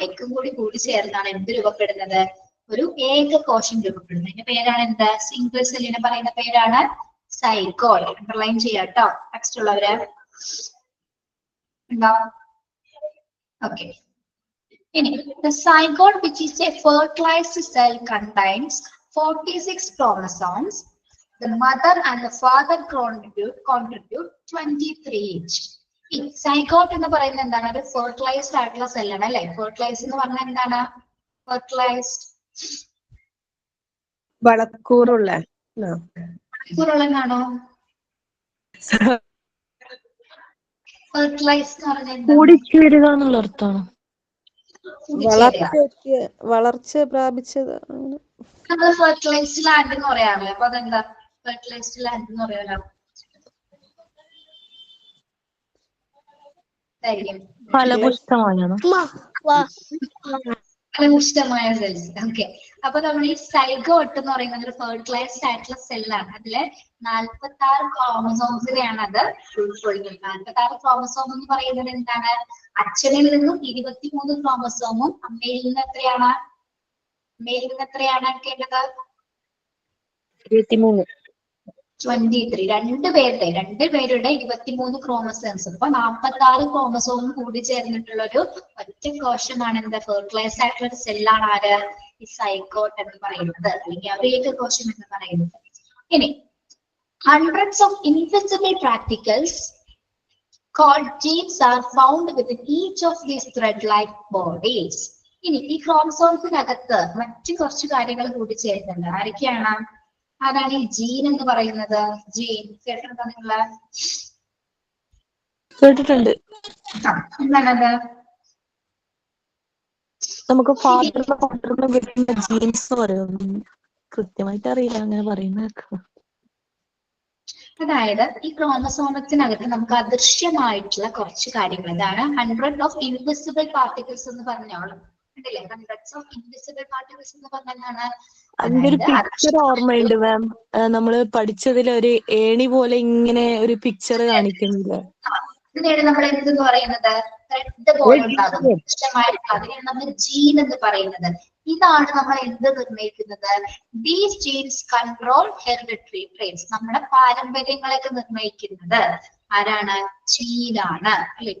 എഗ്ഗും കൂടി ചേർന്നാണ് എന്ത് രൂപപ്പെടുന്നത്? ഒരു ഏകകോശം രൂപപ്പെടുന്നത്. അതിന്റെ പേരാണ് എന്ത്? സിംഗിൾ സെല്ലിനെ പറയുന്ന പേരാണ് സൈഗോട്ട്. അണ്ടർലൈൻ ചെയ്യാം കേട്ടോ, ടെക്സ്റ്റ് ഉള്ളവര് ഉണ്ടാവും. Okay. The zygote, which is a fertilized cell, contains 46 chromosomes. The mother and the father contribute 23 each. ഈ സൈഗോട്ട് എന്ന് പറയുന്നത് എന്താണ്? ഒരു ഫെർട്ടിലൈസ്ഡ് ആയിട്ടുള്ള സെല്ലാണ് അല്ലെ. ഫെർട്ടിലൈസ് എന്ന് പറഞ്ഞാൽ എന്താണ്? ഫെർട്ടിലൈസ്ഡ് വളക്കൂറുള്ള എന്നാണോ? ഫെർട്ടിലൈസ് എന്ന് പറഞ്ഞാൽ കൂടിച്ചേരുക എന്നുള്ള അർത്ഥമാണ്. വളർച്ച പ്രാപിച്ചത്. നമ്മൾ ഫെർട്ടിലൈസ്ഡ് ലാൻഡ് എന്ന് പറയാറില്ല. അപ്പൊ അതെന്താ ഫെർട്ടിലൈസ്ഡ് ലാൻഡ് എന്ന് പറയാലോ? ഫലപുഷ്ടമായതോ? ഫലപുഷ്ടമായ സെൽസ്. ഓക്കെ. അപ്പൊ നമ്മൾ ഈ സൈഗോട്ട് എന്ന് പറയുന്നത് ഒരു ഫെർട്ടിലൈസ്ഡ് ആയിട്ടുള്ള സെല്ലാണ്. അതില് 46 ക്രോമസോംസിനെയാണ് അത് ഉൾക്കൊള്ളുന്നത്. 46 ക്രോമസോം എന്ന് പറയുന്നത് എന്താണ്? അച്ഛനിൽ നിന്നും 23 ക്രോമസോമും അമ്മയിൽ നിന്ന് എത്രയാണ്? കേട്ടത് 23. രണ്ടുപേരുടെ 23 ക്രോമസോംസ്. അപ്പൊ 46 ക്രോമസോമും കൂടി ചേർന്നിട്ടുള്ള ഒരു ഒറ്റ കോശമാണ് എന്താ? ഫെർട്ടിലൈസ്ഡ് ആയിട്ടുള്ള ഒരു സെല്ലാണ് ആര്? ഈ സൈഗോട്ട് എന്ന് പറയുന്നത്, അല്ലെങ്കിൽ ആ ഏകകോശം എന്ന് പറയുന്നത്. ഇനി hundreds of invisible particles called genes are found within each of these thread-like bodies. ഇനി ഈ ക്രോമസോംസിനകത്ത് മറ്റു കുറച്ച് കാര്യങ്ങൾ കൂടി ചേരുന്നുണ്ട്. ആരാണ് ഈ ജീൻ എന്ന് പറയുന്നത്? ജീൻ കേട്ടിട്ടുണ്ടോ നിങ്ങള്? കേട്ടിട്ടുണ്ട്. എന്താണത്? നമുക്ക് ഫാദറിന് വരുന്ന ജീൻസ് പറയുന്നു. കൃത്യമായിട്ട് അറിയില്ല, അങ്ങനെ പറയുന്നതൊക്കെ. അതായത് ഈ ക്രോമസോമത്തിനകത്ത് നമുക്ക് അദൃശ്യമായിട്ടുള്ള കുറച്ച് കാര്യങ്ങൾ, ഇതാണ് 100 of invisible particles എന്ന് പറഞ്ഞോളും. കണ്ടില്ലേ? 100 of invisible particles എന്ന് പറഞ്ഞാൽ അതിന്റെ ഒരു പിക്ചർ ഓർമ്മയുണ്ട് മാം. നമ്മള് പഠിച്ചതിൽ ഒരു ഏണി പോലെ ഇങ്ങനെ ഒരു പിക്ചർ കാണിക്കുന്നില്ല. ഇതിനെയാണ് നമ്മൾ എന്തെന്ന് പറയുന്നത്? ത്രെഡ് പോലെ ഉണ്ടാകുന്നത്. അതിനെയാണ് നമ്മൾ ജീൻ എന്ന് പറയുന്നത്. ഇതാണ് നമ്മൾ എന്ത് നിർണ്ണയിക്കുന്നത്? These genes control hereditary traits. നമ്മുടെ പാരമ്പര്യങ്ങളൊക്കെ നിർണ്ണയിക്കുന്നത് ആരാണ്? ജീനാണ് അല്ലെ.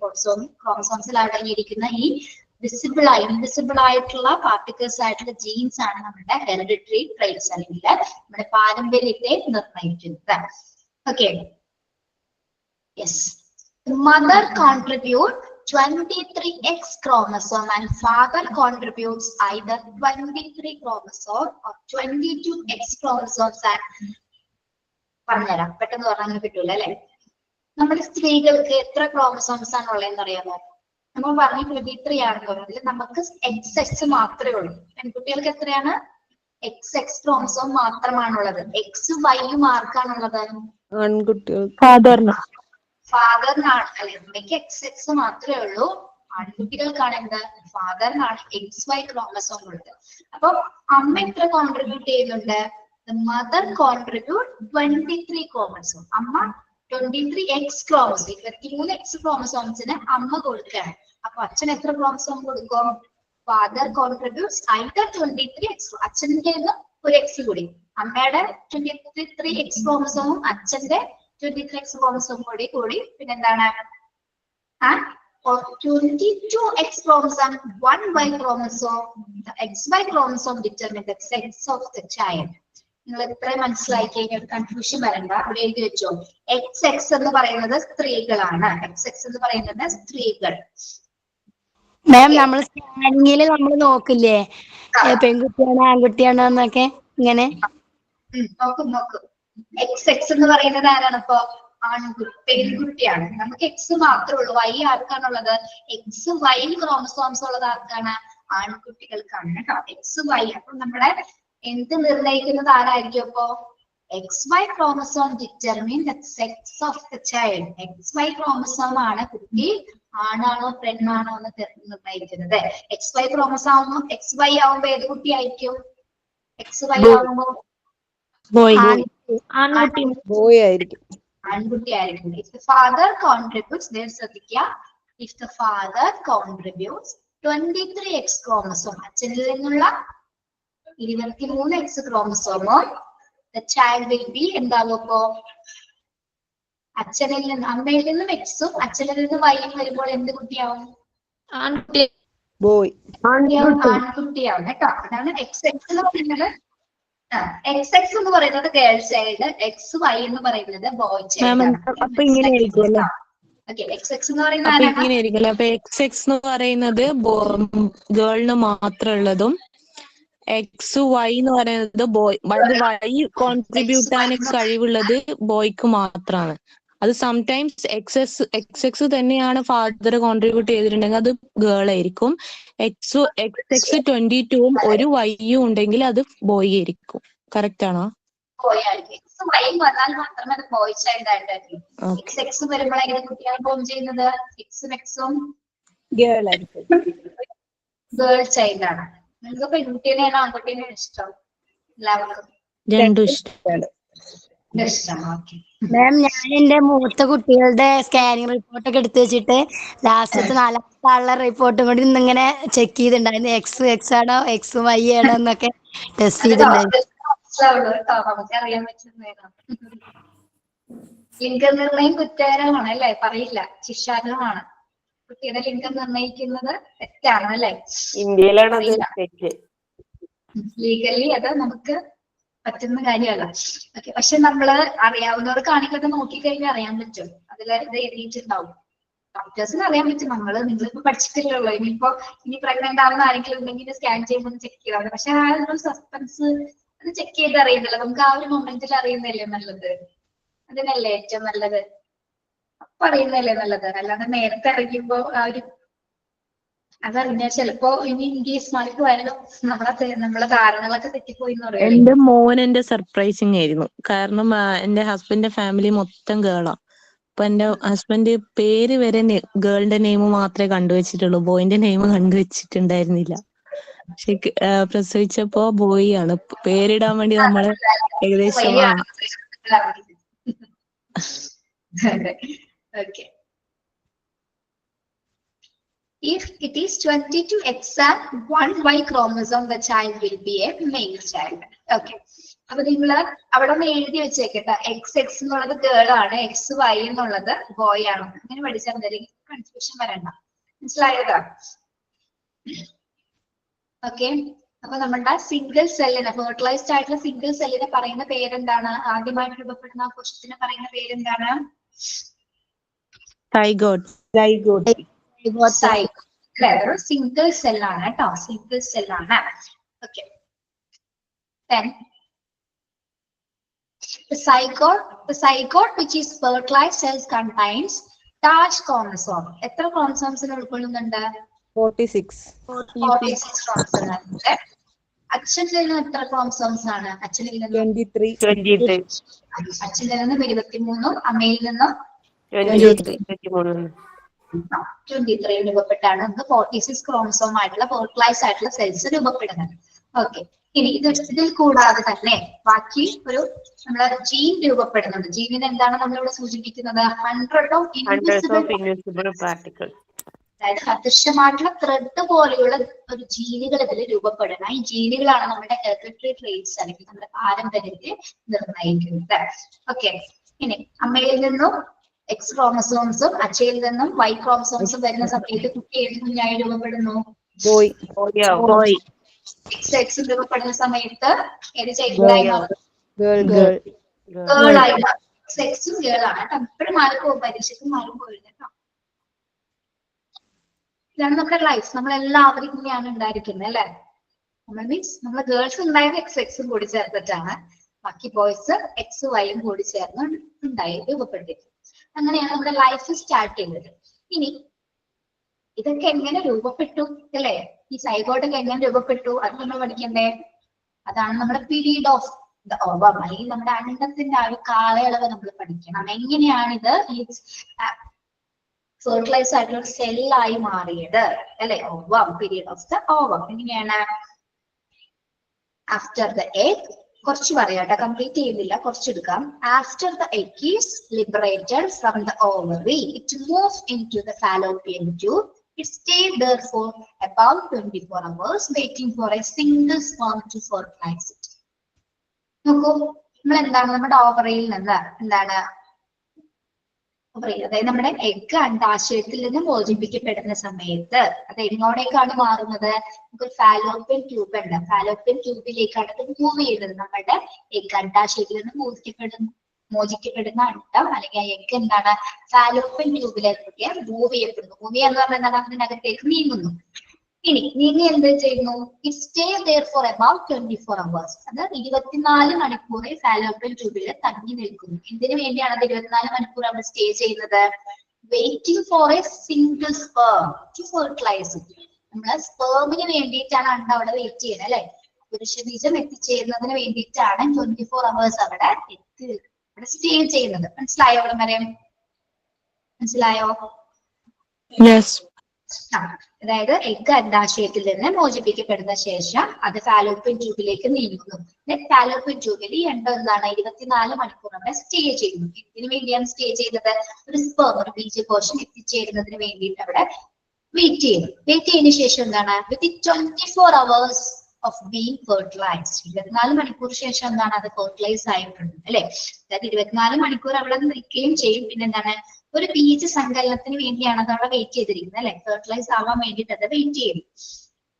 ക്രോമസോംസിൽ അടങ്ങിയിരിക്കുന്ന ഈ ഇൻവിസിബിൾ ആയിട്ടുള്ള പാർട്ടിക്കിൾസ് ആയിട്ടുള്ള ജീൻസ് ആണ് നമ്മുടെ ഹെറിഡിറ്ററി ട്രെയ്റ്റ്സ്, അല്ലെങ്കിൽ നമ്മുടെ പാരമ്പര്യത്തെ നിർണ്ണയിക്കുന്നത്. Okay. Yes. Mother contribute 23 X chromosome and father contributes either 23 chromosome or 22 X chromosomes. പറഞ്ഞുതരാം, പെട്ടെന്ന് പറഞ്ഞാൽ കിട്ടൂല അല്ലെ. നമ്മുടെ സ്ത്രീകൾക്ക് എത്ര ക്രോമസോംസ് ആണ് ഉള്ളതെന്ന് അറിയാമോ? നമ്മൾ പറഞ്ഞു 23 ആണെന്ന് പറഞ്ഞാൽ നമുക്ക് XX മാത്രമേ ഉള്ളൂ. പെൺകുട്ടികൾക്ക് എത്രയാണ്? XX ക്രോമസോം മാത്രമാണുള്ളത്. XY ആർക്കാണുള്ളത്? ആൺകുട്ടികൾ. ഫാദറിനാണ് അല്ലെ. അമ്മയ്ക്ക് XX മാത്രമേ ഉള്ളൂ. ആൺകുട്ടികൾക്കാണ് എന്ത്? ഫാദറിനാണ് XY ക്രോമസോം ഉള്ളത്. അപ്പൊ അമ്മ എത്ര കോൺട്രിബ്യൂട്ട് ചെയ്യുന്നുണ്ട്? Mother contribute 23 chromosome. അമ്മ 23 X ക്രോമസോം, 23 X ക്രോമസോംസിന് അമ്മ കൊടുക്കുകയാണ്. അപ്പൊ അച്ഛൻ എത്ര ക്രോമസോം കൊടുക്കും? Father contributes either 23 X. അച്ഛൻ്റെ ഒരു X കൂടി, അമ്മയുടെ 23 X ക്രോമസോമും അച്ഛന്റെ 23 X ക്രോമസോം കൂടി പിന്നെന്താണ്? 22 X chromosome, 1 Y chromosome. The XY chromosome determines the sex of the child. നിങ്ങൾ എത്ര മനസ്സിലാക്കി കഴിഞ്ഞാൽ ഒരു കൺഫ്യൂഷൻ വരണ്ട. അവിടെ എഴുതി വെച്ചോ. XX എന്ന് പറയുന്നത് സ്ത്രീകളാണ്. XX എന്ന് പറയുന്നത് സ്ത്രീകൾ. മാം, നമ്മൾ സ്കാനിങ്ങില് നമ്മൾ നോക്കില്ലേ പെൺകുട്ടിയാണോ ആൺകുട്ടിയാണോ എന്നൊക്കെ? ഇങ്ങനെ നോക്കും. XX എന്ന് പറയുന്നത് ആരാണ്? ഇപ്പൊ പെൺകുട്ടിയാണ്. നമുക്ക് X മാത്രമേ ഉള്ളൂ. Y ആർക്കാണുള്ളത്? XY ക്രോമസോംസ് ഉള്ളത് ആർക്കാണ്? ആൺകുട്ടികൾക്കാണ് കേട്ടോ. XY. അപ്പൊ നമ്മുടെ എന്ത് നിർണ്ണയിക്കുന്നത് ആരായിരിക്കും? അപ്പോ XY chromosome determine the sex of the child. XY chromosome ആണ് കുട്ടി ആണാണോ പെണ്ണാണോ എന്ന് നിർണ്ണയിക്കുന്നത്. XY chromosome XY ആവുമ്പോ ഏത് കുട്ടി ആയിരിക്കും? XY ആവുമ്പോ ബോയ് ആയിരിക്കും. ആൺകുട്ടി ആയിരിക്കും. If the father contributes, ശ്രദ്ധിക്കുക, if the father contributes 23X chromosome, അച്ഛനിൽ നിന്നുള്ള 23X ക്രോമസോമോ, the child will be എന്താവും? അപ്പോ അച്ഛനിൽ നിന്ന് അമ്മയിൽ നിന്നും എക്സും അച്ഛനിൽ നിന്ന് വൈയും വരുമ്പോൾ എന്ത് കുട്ടിയാവും? ബോയ്. ആൺകുട്ടിയാവും കേട്ടോ. അതാണ് XX എന്ന് പറയുന്നത്. XX എന്ന് പറയുന്നത് ഗേൾ ചൈൽഡ്, XY എന്ന് പറയുന്നത് ബോയ് ചൈൽഡ്. അപ്പൊ ഇങ്ങനെയായിരിക്കും അല്ലേ? XX എന്ന് പറയുന്നത് ഇങ്ങനെയായിരിക്കും. അപ്പൊ XX എന്ന് പറയുന്നത് ഗേളിന് മാത്രമുള്ളതും XY എന്ന് പറയുന്നത് ബോയ്, Y കോൺട്രിബ്യൂട്ട് ചെയ്യാൻ കഴിവുള്ളത് ബോയ്ക്ക് മാത്രമാണ്. അത് സംടൈംസ് XX തന്നെയാണ് ഫാദർ കോൺട്രിബ്യൂട്ട് ചെയ്തിട്ടുണ്ടെങ്കിൽ അത് ഗേൾ ആയിരിക്കും. XX 22 ഒരു Yയും ഉണ്ടെങ്കിൽ അത് ബോയ് ആയിരിക്കും. കറക്റ്റ് ആണോ? ബോയ് ആയിരിക്കും. XY വന്നാൽ മാത്രമേ അത് ബോയ് ചൈൽഡ് ആയിട്ടായിരിക്കും. XX വരുമ്പോഴാണ് കുട്ടികൾ ഫോം ചെയ്യുന്നത്. XUം ഗേൾ ആയിരിക്കും. ഗേൾ ചൈൽഡ് ആണ്. നിങ്ങൾക്ക് പെൺകുട്ടീനെയാണോ ആൺകുട്ടീനെയാണ് ഇഷ്ടം? എല്ലാവർക്കും രണ്ടും ഇഷ്ടമാണ്. മാം, ഞാൻ എന്റെ മൂത്ത കുട്ടികളുടെ സ്കാനിങ് റിപ്പോർട്ട് ഒക്കെ എടുത്തു വെച്ചിട്ട് ലാസ്റ്റത്തെ 4ാമത്തെ ആളുടെ റിപ്പോർട്ടും കൂടി ഇന്നിങ്ങനെ ചെക്ക് ചെയ്തിട്ടുണ്ടായിരുന്നു. X ആണോ XY ആണോ എന്നൊക്കെ ടെസ്റ്റ് ചെയ്തിട്ടുണ്ടായിരുന്നു. നമുക്കറിയാൻ പറ്റുന്നതാണ്. ലിംഗനിർണയം കുറ്റകരമാണ് അല്ലെ? പറയില്ല, ശിക്ഷാർഹമാണ്. കുട്ടിയുടെ ലിംഗം നിർണയിക്കുന്നത് തെറ്റാണ് അല്ലെ? ഇന്ത്യയിലാണ് ലീഗലി അത് നമുക്ക് പറ്റുന്ന കാര്യമല്ല. ഓക്കെ, പക്ഷെ നമ്മള് അറിയാവുന്നവർ കാണിക്കൊക്കെ നോക്കിക്കഴിഞ്ഞാൽ അറിയാൻ പറ്റും. അതിൽ ഇത് എഴുതിയിട്ടുണ്ടാവും. ഡോക്ടേഴ്സിന് അറിയാൻ പറ്റും. നിങ്ങളിപ്പോ പഠിച്ചിട്ടില്ലല്ലോ. ഇനി പ്രഗ്നന്റ് ആവുന്ന ആരെങ്കിലും ഉണ്ടെങ്കിൽ സ്കാൻ ചെയ്യുമ്പോൾ ചെക്ക് ചെയ്താൽ. പക്ഷെ ആ ഒരു സസ്പെൻസ് അത് ചെക്ക് ചെയ്ത് അറിയുന്നില്ല. നമുക്ക് ആ ഒരു മൊമെന്റിൽ അറിയുന്നല്ലേ നല്ലത്. അതിനല്ലേ ഏറ്റവും നല്ലത്. അപ്പൊ അറിയുന്നല്ലേ നല്ലത്. അല്ലാതെ നേരത്തെ അറിയുമ്പോ ആ ഒരു അതറിഞ്ഞാൽ ചിലപ്പോ ഇനി ഇംഗ്ലീഷ് മാർക്ക് പോയാലും നമ്മളെ ധാരണകളൊക്കെ തെറ്റിപ്പോയി എന്ന് പറയാം. എന്റെ മോൻ എന്റെ സർപ്രൈസിങ് ആയിരുന്നു. കാരണം എന്റെ ഹസ്ബൻഡിന്റെ ഫാമിലി മൊത്തം ഗേളാ. അപ്പൊ എന്റെ ഹസ്ബൻഡ് പേര് വരെ ഗേളിന്റെ നെയിം മാത്രമേ കണ്ടുവച്ചിട്ടുള്ളൂ. ബോയിന്റെ നെയിം കണ്ടുവച്ചിട്ടുണ്ടായിരുന്നില്ല. പക്ഷെ പ്രസവിച്ചപ്പോ ബോയ് ആണ്. പേരിടാൻ വേണ്ടി നമ്മള് ഏകദേശം Okay. If it is 22X and 1Y chromosome, the child will be a male child. Okay. അപ്പൊ നിങ്ങള് അവിടെ ഒന്ന് എഴുതി വെച്ചേക്കട്ടെ. XX എന്നുള്ളത് ഗേൾ ആണ്, XY എന്നുള്ളത് ബോയ് ആണ്. അങ്ങനെ പഠിച്ചാൽ മതി, കൺഫ്യൂഷൻ വരണ്ട. മനസ്സിലായതാ? ഓക്കെ. അപ്പൊ നമ്മളുടെ സിംഗിൾ സെല്ലിന്, ഫെർട്ടിലൈസ്ഡ് ആയിട്ടുള്ള സിംഗിൾ സെല്ലിനെ പറയുന്ന പേരെന്താണ്? ആദ്യമായിട്ട് രൂപപ്പെടുന്ന കോശത്തിന് പറയുന്ന പേരെന്താണ്? സൈഗോട്ട്. സിംഗിൾ സെല്ലാണ് കേട്ടോ. സിംഗിൾ സെല്ലാണ്. Okay. The zygote which is fertilized cells contains dash chromosome. എത്ര ക്രോമസോംസിനെ ഉൾക്കൊള്ളുന്നുണ്ട്? 46 ക്രോമസോംസ്. അച്ഛനിൽ നിന്ന് എത്ര ക്രോമസോംസ് ആണ്? അച്ഛനിൽ നിന്ന് 23. അച്ഛനിൽ നിന്നും 23, അമ്മയിൽ നിന്നും 23 രൂപപ്പെട്ടാണ് നമുക്ക് 46 ക്രോമസോം ആയിട്ടുള്ള ഫെർട്ടിലൈസ് ആയിട്ടുള്ള സെൽസ് രൂപപ്പെടുന്നത്. ഓക്കെ. ഇനി ഇതിൽ കൂടാതെ തന്നെ ബാക്കി ഒരു നമ്മളെ ജീൻ രൂപപ്പെടുന്നുണ്ട്. ജീനിന് എന്താണ് നമ്മളിവിടെ സൂചിപ്പിക്കുന്നത്? 100 ഓഫ് ഇൻവിസിബിൾ പാർട്ടിക്കിൾസ്. അതായത് അദൃശ്യമായിട്ടുള്ള ത്രെഡ് പോലെയുള്ള ഒരു ജീനുകൾ ഇതിൽ രൂപപ്പെടണം. ഈ ജീനുകളാണ് നമ്മുടെ ഹെറിഡിറ്ററി ട്രെയ്റ്റ്സ് അല്ലെങ്കിൽ നമ്മുടെ പാരമ്പര്യത്തെ നിർണ്ണയിക്കുന്നത്. ഓക്കെ. ഇനി അമ്മയിൽ നിന്നും X ക്രോമസോംസും അച്ഛയിൽ നിന്നും Y ക്രോമസോംസും വരുന്ന സമയത്ത് കുട്ടി ഏത് കുഞ്ഞായി രൂപപ്പെടുന്നു? ബോയ്. X രൂപപ്പെടുന്ന സമയത്ത് ഏത് ചൈൽഡായി മാറും? ഗേൾ ആയി. Xഉം ഗേൾ ആണ്. എപ്പോഴും മാറിപ്പോകും, പരീക്ഷയ്ക്ക് മാറിപ്പോയില്ല കേട്ടോ. ഇതാണ് നമ്മുടെ ലൈഫ്. നമ്മളെല്ലാവരും ഇങ്ങനെയാണ് ഉണ്ടായിരിക്കുന്നത് അല്ലെ? നമ്മളെ ഗേൾസ് ഉണ്ടായത് XX കൂടി ചേർത്തിട്ടാണ്. ബാക്കി ബോയ്സ് XYയും കൂടി ചേർന്ന് രൂപപ്പെട്ടിരിക്കും. അങ്ങനെയാണ് നമ്മുടെ ലൈഫ് സ്റ്റാർട്ട് ചെയ്യുന്നത്. ഇനി ഇതൊക്കെ എങ്ങനെ രൂപപ്പെട്ടു അല്ലെ? ഈ സൈഗോട്ടൊക്കെ എങ്ങനെ രൂപപ്പെട്ടു അത് നമ്മൾ പഠിക്കണ്ടേ? അതാണ് നമ്മുടെ പീരീഡ് ഓഫ് ഓവം അല്ലെങ്കിൽ നമ്മുടെ അണ്ടത്തിന്റെ ആ ഒരു കാലയളവ് നമ്മൾ പഠിക്കണം. എങ്ങനെയാണിത് ഈ ഫെർട്ടിലൈസ് ആയിട്ടുള്ള ഒരു സെല്ലായി മാറിയത് അല്ലെ? Ovum, period of the ovum. എങ്ങനെയാണ്? ആഫ്റ്റർ ദ എഗ്, കുറച്ച് പറയാട്ടോ, കംപ്ലീറ്റ് ചെയ്യുന്നില്ല, കുറച്ചെടുക്കാം. After the egg is liberated from the ovary, it moves into the fallopian tube. It stayed there for about 24 hours, waiting for a single sperm to fertilize it. നോക്കൂ, നമ്മൾ എന്താണ് നമ്മുടെ ഓവറിയിൽ നിന്ന് എന്താണ് അതായത് നമ്മുടെ എഗ് അണ്ടാശയത്തിൽ നിന്ന് മോചിപ്പിക്കപ്പെടുന്ന സമയത്ത് അത് എങ്ങോട്ടേക്കാണ് മാറുന്നത്? നമുക്ക് ഫാലോപ്പിയൻ ട്യൂബ് ഉണ്ട്, ഫാലോപ്പിയൻ ട്യൂബിലേക്കാണ് അത് മൂവ് ചെയ്യുന്നത്. നമ്മുടെ എഗ് അണ്ടാശയത്തിൽ നിന്ന് മോചിക്കപ്പെടുന്ന അണ്ടം അല്ലെങ്കിൽ ആ എഗ് എന്താണ് ഫാലോപ്പിയൻ ട്യൂബിലേക്ക് മൂവ് ചെയ്യപ്പെടുന്നു. മൂവ് ചെയ്യാന്ന് പറഞ്ഞാൽ എന്താണ്? അതിനകത്തേക്ക് നീങ്ങുന്നു. ഇനി നീങ്ങി എന്ത് ചെയ്യുന്നു? It stay there for about 24 hours. അത് 24 മണിക്കൂറിൽ ഫാലോപ്പിയൻ ട്യൂബിൽ തങ്ങി നിൽക്കുന്നു. എന്തിനു വേണ്ടിയാണ് അത് 24 മണിക്കൂർ അവിടെ സ്റ്റേ ചെയ്യുന്നത്? Waiting for a single sperm to fertilise it. നമ്മള് സ്പേമിന് വേണ്ടിയിട്ടാണ് അണ്ട അവിടെ വെയിറ്റ് ചെയ്യുന്നത് അല്ലെ? പുരുഷ ബീജം എത്തിച്ചേരുന്നതിന് വേണ്ടിയിട്ടാണ് 24 hours അവിടെ സ്റ്റേ ചെയ്യുന്നത്. മനസ്സിലായോ? അവിടെ വരെ മനസ്സിലായോ? അതായത് എഗ് അണ്ടാശയത്തിൽ നിന്ന് മോചിപ്പിക്കപ്പെടുന്ന ശേഷം അത് ഫാലോപ്പിയൻ ട്യൂബിലേക്ക് നീങ്ങുന്നു. ഫാലോപ്പിയൻ ട്യൂബിൽ ഈ അണ്ടം എന്താണ് 24 മണിക്കൂർ അവിടെ സ്റ്റേ ചെയ്യുന്നു. ഇതിനു വേണ്ടിയാണ് സ്റ്റേ ചെയ്യുന്നത്? ഒരു സ്പേം, ഒരു ബീജകോശം എത്തിച്ചേരുന്നതിന് വേണ്ടിയിട്ട് അവിടെ വെയിറ്റ് ചെയ്യുന്നു. വെയിറ്റ് ചെയ്തതിനു ശേഷം എന്താണ്? വിത്ത് 24 hours of being fertilized, 24 മണിക്കൂർ ശേഷം എന്താണ് അത് ഫെർട്ടിലൈസ് ആയിട്ടുണ്ട് അല്ലെ? അതായത് 24 മണിക്കൂർ അവിടെ നിൽക്കുകയും ചെയ്യും. പിന്നെ എന്താണ്? ഒരു ബീജ സങ്കലനത്തിന് വേണ്ടിയാണ് അത് അവിടെ വെയിറ്റ് ചെയ്തിരിക്കുന്നത് അല്ലെ? ഫെർട്ടിലൈസ് ആവാൻ വേണ്ടിയിട്ട് അത് വെയിറ്റ് ചെയ്യും.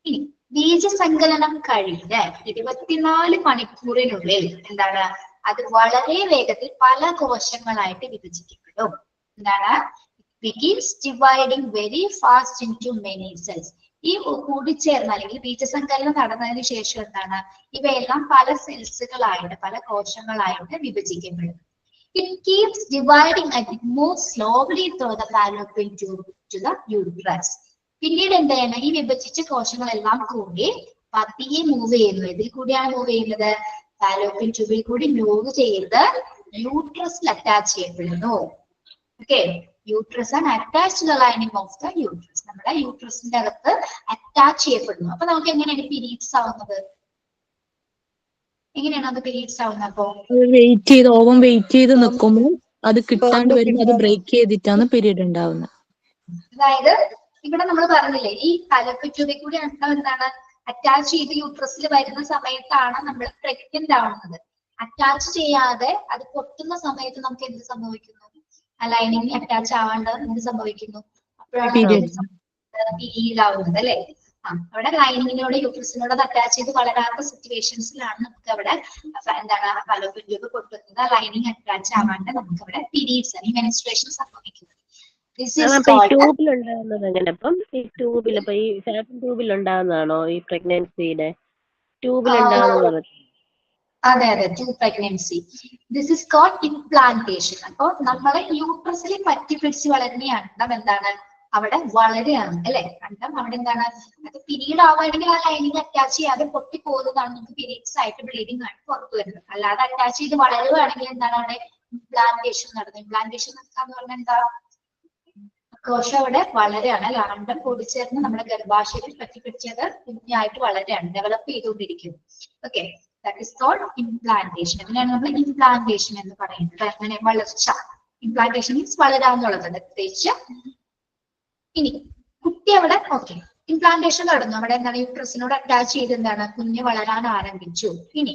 ഇനി ബീജസങ്കലനം കഴിഞ്ഞ് 24 മണിക്കൂറിനുള്ളിൽ എന്താണ് അത് വളരെ വേഗത്തിൽ പല കോശങ്ങളായിട്ട് വിഭജിക്കപ്പെടും. എന്താണ്? begins dividing very fast into many cells. ഈ കൂടിച്ചേർന്ന് അല്ലെങ്കിൽ ബീജസങ്കലനം നടന്നതിന് ശേഷം എന്താണ് ഇവയെല്ലാം പല സെൽസുകളായിട്ട് പല കോശങ്ങളായിട്ട് വിഭജിക്കപ്പെടും. It keeps dividing and it moves slowly through the fallopian tube to the uterus. പിന്നീട് എന്താണ് ഈ വിഭജിച്ച കോശങ്ങളെല്ലാം കൂടി പതിയെ മൂവ് ചെയ്യുന്നു. ഇതിൽ കൂടിയാണ് മൂവ് ചെയ്യുന്നത്? ഫാലോപ്പിയൻ ട്യൂബിൽ കൂടി മൂവ് ചെയ്ത് യൂട്രസിൽ അറ്റാച്ച് ചെയ്യപ്പെടുന്നു. ഓക്കെ, യൂട്രസ് ആണ് attach to the lining of the uterus. നമ്മുടെ യൂട്രസിന്റെ അകത്ത് അറ്റാച്ച് ചെയ്യപ്പെടുന്നു. അപ്പൊ നമുക്ക് എങ്ങനെയാണ് പീരീഡ്സ് ആവുന്നത്? എങ്ങനെയാണ് അത് പീരീഡ്സ് ആവുന്നത്? അപ്പോ വെയിറ്റ് ചെയ്ത് ഓവം വെയിറ്റ് ചെയ്ത് നിൽക്കുമ്പോൾ അത് കിട്ടാണ്ട് വരുമ്പോൾ അത് ബ്രേക്ക് ചെയ്തിട്ടാണ് പീരീഡ് ഉണ്ടാവുന്നത്. അതായത് ഇവിടെ നമ്മൾ പറഞ്ഞില്ലേ ഈ ഫാലോപ്പിയൻ ട്യൂബിൽ കൂടി അണ്ടം എന്താണ് അറ്റാച്ച് ചെയ്ത് യൂട്രസിൽ വരുന്ന സമയത്താണ് നമ്മൾ പ്രഗ്നന്റ് ആവുന്നത്. അറ്റാച്ച് ചെയ്യാതെ അത് പൊട്ടുന്ന സമയത്ത് നമുക്ക് എന്ത് സംഭവിക്കുന്നു? ആ ലൈനിങ് അറ്റാച്ച് ആവാണ്ട് എന്ത് സംഭവിക്കുന്നു? അപ്പോഴാണ് പീരീഡ് ആവുന്നത് അല്ലെ? അവിടെ ലൈനിങ്ങിനോട് യൂട്രസിനോട് അത് അറ്റാച്ച് ചെയ്ത് വളരാത്ത സിറ്റുവേഷൻസിലാണ് നമുക്ക് അവിടെ എന്താണ് ഫാലോപ്പിയൻ ട്യൂബ് പൊട്ടുന്നത്. ലൈനിങ് അറ്റാച്ച് ആവാണ്ട് നമുക്ക് അവിടെ പീരീഡ്സ് അല്ലെങ്കിൽ മെൻസ്ട്രുവേഷൻ സംഭവിക്കുന്നത്. ട്യൂബിലുണ്ടാകുന്നത് എങ്ങനെ? അപ്പം ഈ ട്യൂബിൽ ഇപ്പൊ ഈ ഫാലോപ്പിയൻ ട്യൂബിൽ ഉണ്ടാകുന്നതാണോ ഈ പ്രഗ്നൻസിയുടെ ട്യൂബിലുണ്ടാകുന്നത്? അതെ അതെ, tube pregnancy. This is called implantation. അപ്പോൾ നമ്മളെ യൂട്രസിൽ പറ്റി പിടിച്ച് വളരുന്ന അണ്ടം എന്താണ് അവിടെ വളരെയാണ് അല്ലെ? അണ്ടം അവിടെ എന്താണ് അത് പീരീഡ് ആവുകയാണെങ്കിൽ ആ ലൈനിങ് അറ്റാച്ച് ചെയ്യാതെ പൊട്ടി പോകുന്നതാണ് നമുക്ക് പീരീഡ്സ് ആയിട്ട് ബ്ലീഡിംഗ് ആയിട്ട് പുറത്തു വരുന്നത്. അല്ലാതെ അറ്റാച്ച് ചെയ്ത് വളരുകയാണെങ്കിൽ എന്താണ് അവിടെ ഇംപ്ലാന്റേഷൻ നടന്നത്. ഇംപ്ലാന്റേഷൻ എന്ന് പറഞ്ഞാൽ എന്താ? കോശം അവിടെ വളരെയാണ് അല്ലെ? അണ്ടം കൂടിച്ചേർന്ന് നമ്മുടെ ഗർഭാശയത്തിൽ പറ്റിപ്പിടിച്ചത് കുഞ്ഞായിട്ട് വളരെയാണ്, ഡെവലപ്പ് ചെയ്തുകൊണ്ടിരിക്കുന്നു. Okay, that is called implantation. അതിനാണ് നമ്മൾ ഇംപ്ലാന്റേഷൻ എന്ന് പറയുന്നത്. അങ്ങനെ വളർച്ച, ഇംപ്ലാന്റേഷൻ മീൻസ് വളരാന്നുള്ളത്. പ്രത്യേകിച്ച് ഇനി കുട്ടി അവിടെ ഓക്കെ ഇംപ്ലാന്റേഷൻ നടന്നു, അവിടെ എന്താണ് യൂട്രസിനോട് അറ്റാച്ച് ചെയ്ത് എന്താണ് കുഞ്ഞ് വളരാൻ ആരംഭിച്ചു. ഇനി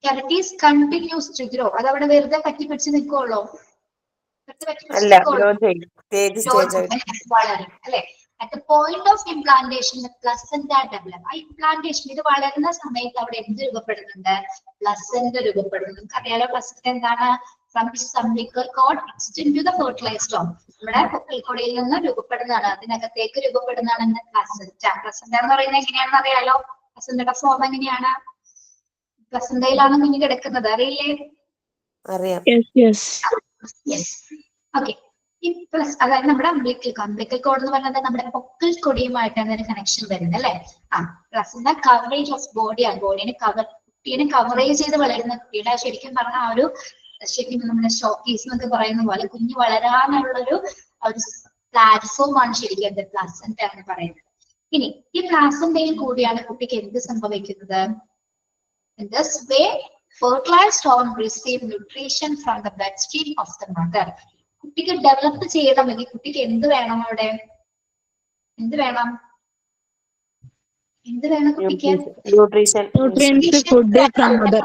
കെററ്റീസ് കണ്ടിന്യൂസ് ടു ഗ്രോ. അത് അവിടെ വെറുതെ പറ്റിപ്പിടിച്ച് നിൽക്കുള്ളൂ? വളരും അല്ലെ? At the point of implantation, the placenta develop. ആ ഇംപ്ലാന്റേഷൻ ഇത് വളരുന്ന സമയത്ത് അവിടെ എന്ത് രൂപപ്പെടുന്നുണ്ട്? പ്ലസന്റ രൂപപ്പെടുന്നു. നമുക്ക് അറിയാലോ പ്ലസന്റ എന്താണ്? From the umbilical cord extend to the fertilized ovum. നമ്മുടെ പൊക്കിൾക്കൊടിയിൽ നിന്ന് രൂപപ്പെടുന്നതാണ്, അതിനകത്തേക്ക് രൂപപ്പെടുന്നതാണ് പ്ലസന്റ. പ്ലസന്റ എന്ന് പറയുന്നത് എങ്ങനെയാണെന്ന് അറിയാലോ? പ്ലസന്റയുടെ ഫോം എങ്ങനെയാണ്? പ്ലസന്റയിലാണ് കുഞ്ഞ് കിടക്കുന്നത്, അറിയില്ലേ? അറിയാം. ഓക്കെ, ഈ പ്ലസ് അതായത് നമ്മുടെ അംബ്ലിക്കൽ കോഡ് എന്ന് പറയുന്നത് നമ്മുടെ പൊക്കിൾ കൊടിയുമായിട്ടാണ് അതിന് കണക്ഷൻ വരുന്നത് അല്ലെ? പ്ലസന്റ കവറേജ് ഓഫ് ബോഡിയാണ്, ബോഡിനെ കവർ കുട്ടീനെ കവറേജ് ചെയ്ത് വളരുന്ന കുട്ടിയുടെ ശരിക്കും പറഞ്ഞ ആ ഒരു ശരിക്കും നമ്മുടെ ഷോക്കേസ് എന്നൊക്കെ പറയുന്ന പോലെ കുഞ്ഞ് വളരാനുള്ളൊരു പ്ലാറ്റ്ഫോം ആണ് ശരിക്കും എന്ത് പ്ലാസന്റ എന്ന് പറയുന്നത്. ഇനി ഈ പ്ലാസന്റയിൽ കൂടിയാണ് കുട്ടിക്ക് എന്ത് സംഭവിക്കുന്നത്? In this way, fertilized ovum receive nutrition from the bloodstream of the mother. കുട്ടിക്ക് ഡെവലപ്പ് ചെയ്യണമെങ്കിൽ കുട്ടിക്ക് എന്ത് വേണം? അവിടെ എന്ത് വേണം? എന്ത് വേണം കുട്ടിക്ക്? Nutrients food from mother.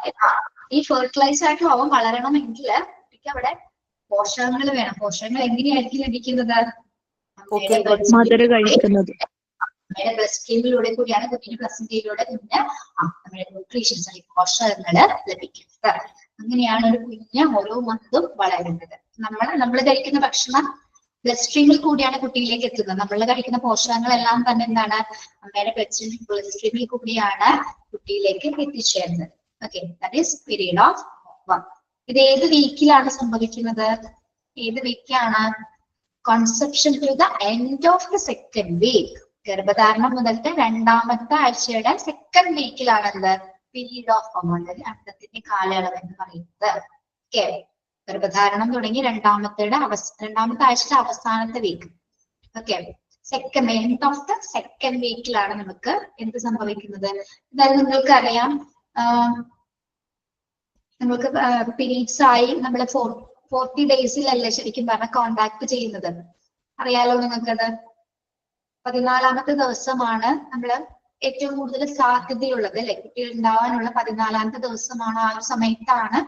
ഈ ഫെർട്ടിലൈസ് ആയിട്ടുള്ള ഓവം വളരണമെങ്കിൽ കുട്ടിക്ക് അവിടെ പോഷകങ്ങൾ വേണം. പോഷകങ്ങൾ എങ്ങനെയായിരിക്കും ലഭിക്കുന്നത്? മദർ കഴിക്കുന്നത്. നമ്മുടെ ബ്ലഡ് സ്ട്രീമിലൂടെ കൂടിയാണ് കുഞ്ഞിന് പ്ലസന്റയിലൂടെ കുഞ്ഞ് നമ്മുടെ ന്യൂട്രീഷൻസ് അല്ലെങ്കിൽ പോഷകങ്ങള് ലഭിക്കുന്നത്. അങ്ങനെയാണ് ഒരു കുഞ്ഞ് ഓരോ മന്തും വളരുന്നത്. നമ്മൾ കഴിക്കുന്ന ഭക്ഷണം ബ്ലഡ് സ്ട്രീമിൽ കൂടിയാണ് കുട്ടിയിലേക്ക് എത്തുന്നത്. നമ്മൾ കഴിക്കുന്ന പോഷകങ്ങളെല്ലാം തന്നെ എന്താണ് അമ്മയുടെ ബ്ലഡ് സ്ട്രീമിൽ കൂടിയാണ് കുട്ടിയിലേക്ക് എത്തിച്ചേരുന്നത്. Okay, that is period of 1. ഇത് ഏത് വീക്കിലാണ് സംഭവിക്കുന്നത്? ഏത് വീക്കാണ്? Conception to the end of the second week. ഗർഭധാരണം മുതലത്തെ 2ാമത്തെ ആഴ്ചയുടെ സെക്കൻഡ് വീക്കിലാണ് എന്ത് പീരീഡ് ഓഫ് അർത്ഥത്തിന്റെ കാലയളവ് എന്ന് പറയുന്നത്. ഓക്കെ, ഗർഭധാരണം തുടങ്ങി 2ാമത്തെ ആഴ്ചയുടെ അവസാനത്തെ week. Okay, second end of the second വീക്കിലാണ് നമുക്ക് എന്ത് സംഭവിക്കുന്നത്? എന്തായാലും നിങ്ങൾക്ക് അറിയാം, നമുക്ക് പീരീഡ്സ് ആയി നമ്മൾ 40 ഡേയ്സിലല്ലേ ശരിക്കും പറഞ്ഞാൽ കോണ്ടാക്ട് ചെയ്യുന്നത്. അറിയാലോ നിങ്ങൾക്കത്. 14ാമത്തെ ദിവസമാണ് നമ്മൾ ഏറ്റവും കൂടുതൽ സാധ്യതയുള്ളത് അല്ലെ? കുട്ടികൾ ഉണ്ടാവാനുള്ള 14ാമത്തെ ദിവസമാണ്. ആ ഒരു സമയത്താണ്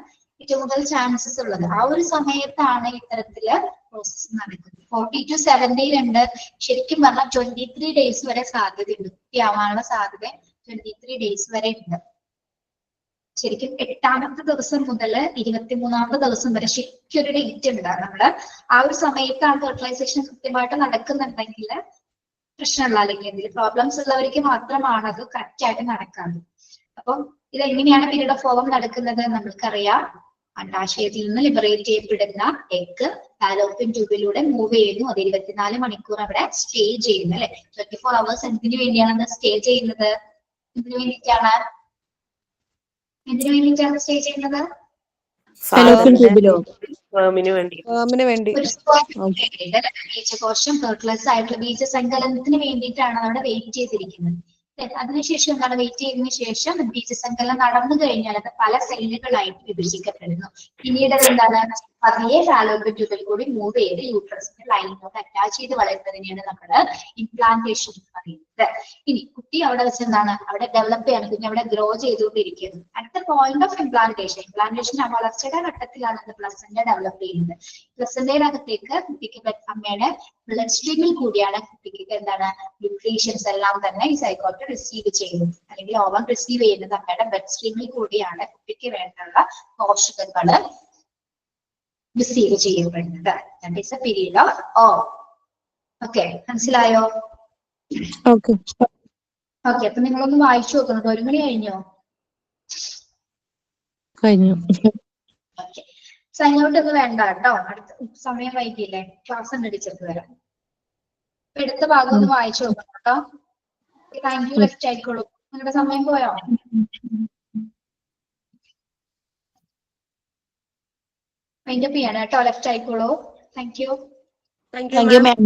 ഏറ്റവും കൂടുതൽ ചാൻസസ് ഉള്ളത്. ആ ഒരു സമയത്താണ് ഇത്തരത്തില് പ്രോസസ് നടക്കുന്നത്. 40 to 70 ഉണ്ട്. ശരിക്കും പറഞ്ഞാൽ 23 ഡേയ്സ് വരെ സാധ്യതയുണ്ട്. കുട്ടിയാവാനുള്ള സാധ്യത 23 ഡേയ്സ് വരെ ഉണ്ട്. ശരിക്കും 8ാമത്തെ ദിവസം മുതൽ 23ാമത്തെ ദിവസം വരെ ശരിക്കും ഒരു ഡേറ്റ് ഉണ്ട്. നമ്മള് ആ ഒരു സമയത്താണ് ഫെർട്ടിലൈസേഷൻ കൃത്യമായിട്ട് നടക്കുന്നുണ്ടെങ്കിൽ പ്രശ്നമുള്ള അല്ലെങ്കിൽ എന്തെങ്കിലും പ്രോബ്ലംസ് ഉള്ളവർക്ക് മാത്രമാണ് അത് കറക്റ്റ് ആയിട്ട് നടക്കാറ്. അപ്പം ഇതെങ്ങനെയാണ് പീരീഡ് ഓഫ് ഓവം നടക്കുന്നത്? നമ്മൾക്കറിയാം, അണ്ടാശയത്തിൽ നിന്ന് ലിബറേറ്റ് ചെയ്യപ്പെടുന്ന എഗ് ഫാലോപ്പിയൻ ട്യൂബിലൂടെ മൂവ് ചെയ്യുന്നു. അത് 24 മണിക്കൂർ അവിടെ സ്റ്റേ ചെയ്യുന്നു അല്ലെ? 24 hours എന്തിനു വേണ്ടിയാണ് സ്റ്റേ ചെയ്യുന്നത്? എന്തിനു വേണ്ടിയിട്ടാണ് സ്റ്റേ ചെയ്യുന്നത്? ബീജകോശം ഫെർട്ടിലൈസ് ആയിട്ടുള്ള ബീജസങ്കലനത്തിന് വേണ്ടിയിട്ടാണ് അവിടെ വെയിറ്റ് ചെയ്തിരിക്കുന്നത്. അതിനുശേഷം എന്താണ് വെയിറ്റ് ചെയ്തതിനു ശേഷം ബീജസങ്കലനം നടന്നു കഴിഞ്ഞാൽ അത് പല സെല്ലുകളായിട്ട് വിഭജിക്കപ്പെടുന്നു. പിന്നീട് എന്താണ് പതിയെ ഫാലോപ്പിയൻ ട്യൂബിൽ കൂടി മൂവ് ചെയ്ത് യൂട്രസിന്റെ ലൈനിനോട് അറ്റാച്ച് ചെയ്ത് വളരുന്നതിനെയാണ് നമ്മൾ ഇംപ്ലാന്റേഷൻ എന്ന് പറയുന്നത്. ഇനി കുട്ടി അവിടെ വെച്ച് എന്താണ് അവിടെ ഡെവലപ്പ് ചെയ്യാണ്, കുഞ്ഞ് അവിടെ ഗ്രോ ചെയ്തുകൊണ്ടിരിക്കുന്നത്. At the point of implantation ആ വളർച്ചയുടെ ഘട്ടത്തിലാണ് പ്ലസന്റ ഡെവലപ്പ് ചെയ്യുന്നത്. പ്ലസന്റയുടെ അകത്തേക്ക് കുട്ടിക്ക് അമ്മയുടെ ബ്ലഡ് സ്ട്രീമിൽ കൂടിയാണ് കുട്ടിക്ക് എന്താണ് ന്യൂട്രീഷൻസ് എല്ലാം തന്നെ ഈ സൈക്കോട്ട് റിസീവ് ചെയ്യുന്നത്, അല്ലെങ്കിൽ ഓവം റിസീവ് ചെയ്യുന്നത് അമ്മയുടെ ബ്ലഡ് സ്ട്രീമിൽ കൂടിയാണ് കുട്ടിക്ക് വേണ്ടുള്ള പോഷകങ്ങള് റിസീവ് ചെയ്യപ്പെടുന്നത്. That is A period of ovum. Okay, മനസ്സിലായോ? ഓക്കെ, അപ്പൊ നിങ്ങളൊന്ന് വായിച്ചു നോക്കുന്നത്. 1 മണി കഴിഞ്ഞോ? കഴിഞ്ഞു. ഓക്കെ, സൈനൗട്ടൊന്നും വേണ്ട കേട്ടോ, അടുത്ത സമയം വൈകിയില്ലേ, ക്ലാസ് ഉണ്ടടിച്ചിട്ട് വരാം. എടുത്ത ഭാഗം ഒന്ന് വായിച്ചു നോക്കണം കേട്ടോ. Thank you. ലെഫ്റ്റ് ആയിക്കോളൂ. നിങ്ങളുടെ സമയം പോയോ? മൈൻഡപ്പ് ചെയ്യാണ് കേട്ടോ. ലെഫ്റ്റ് ആയിക്കോളൂ. Thank you. Thank you ma'am.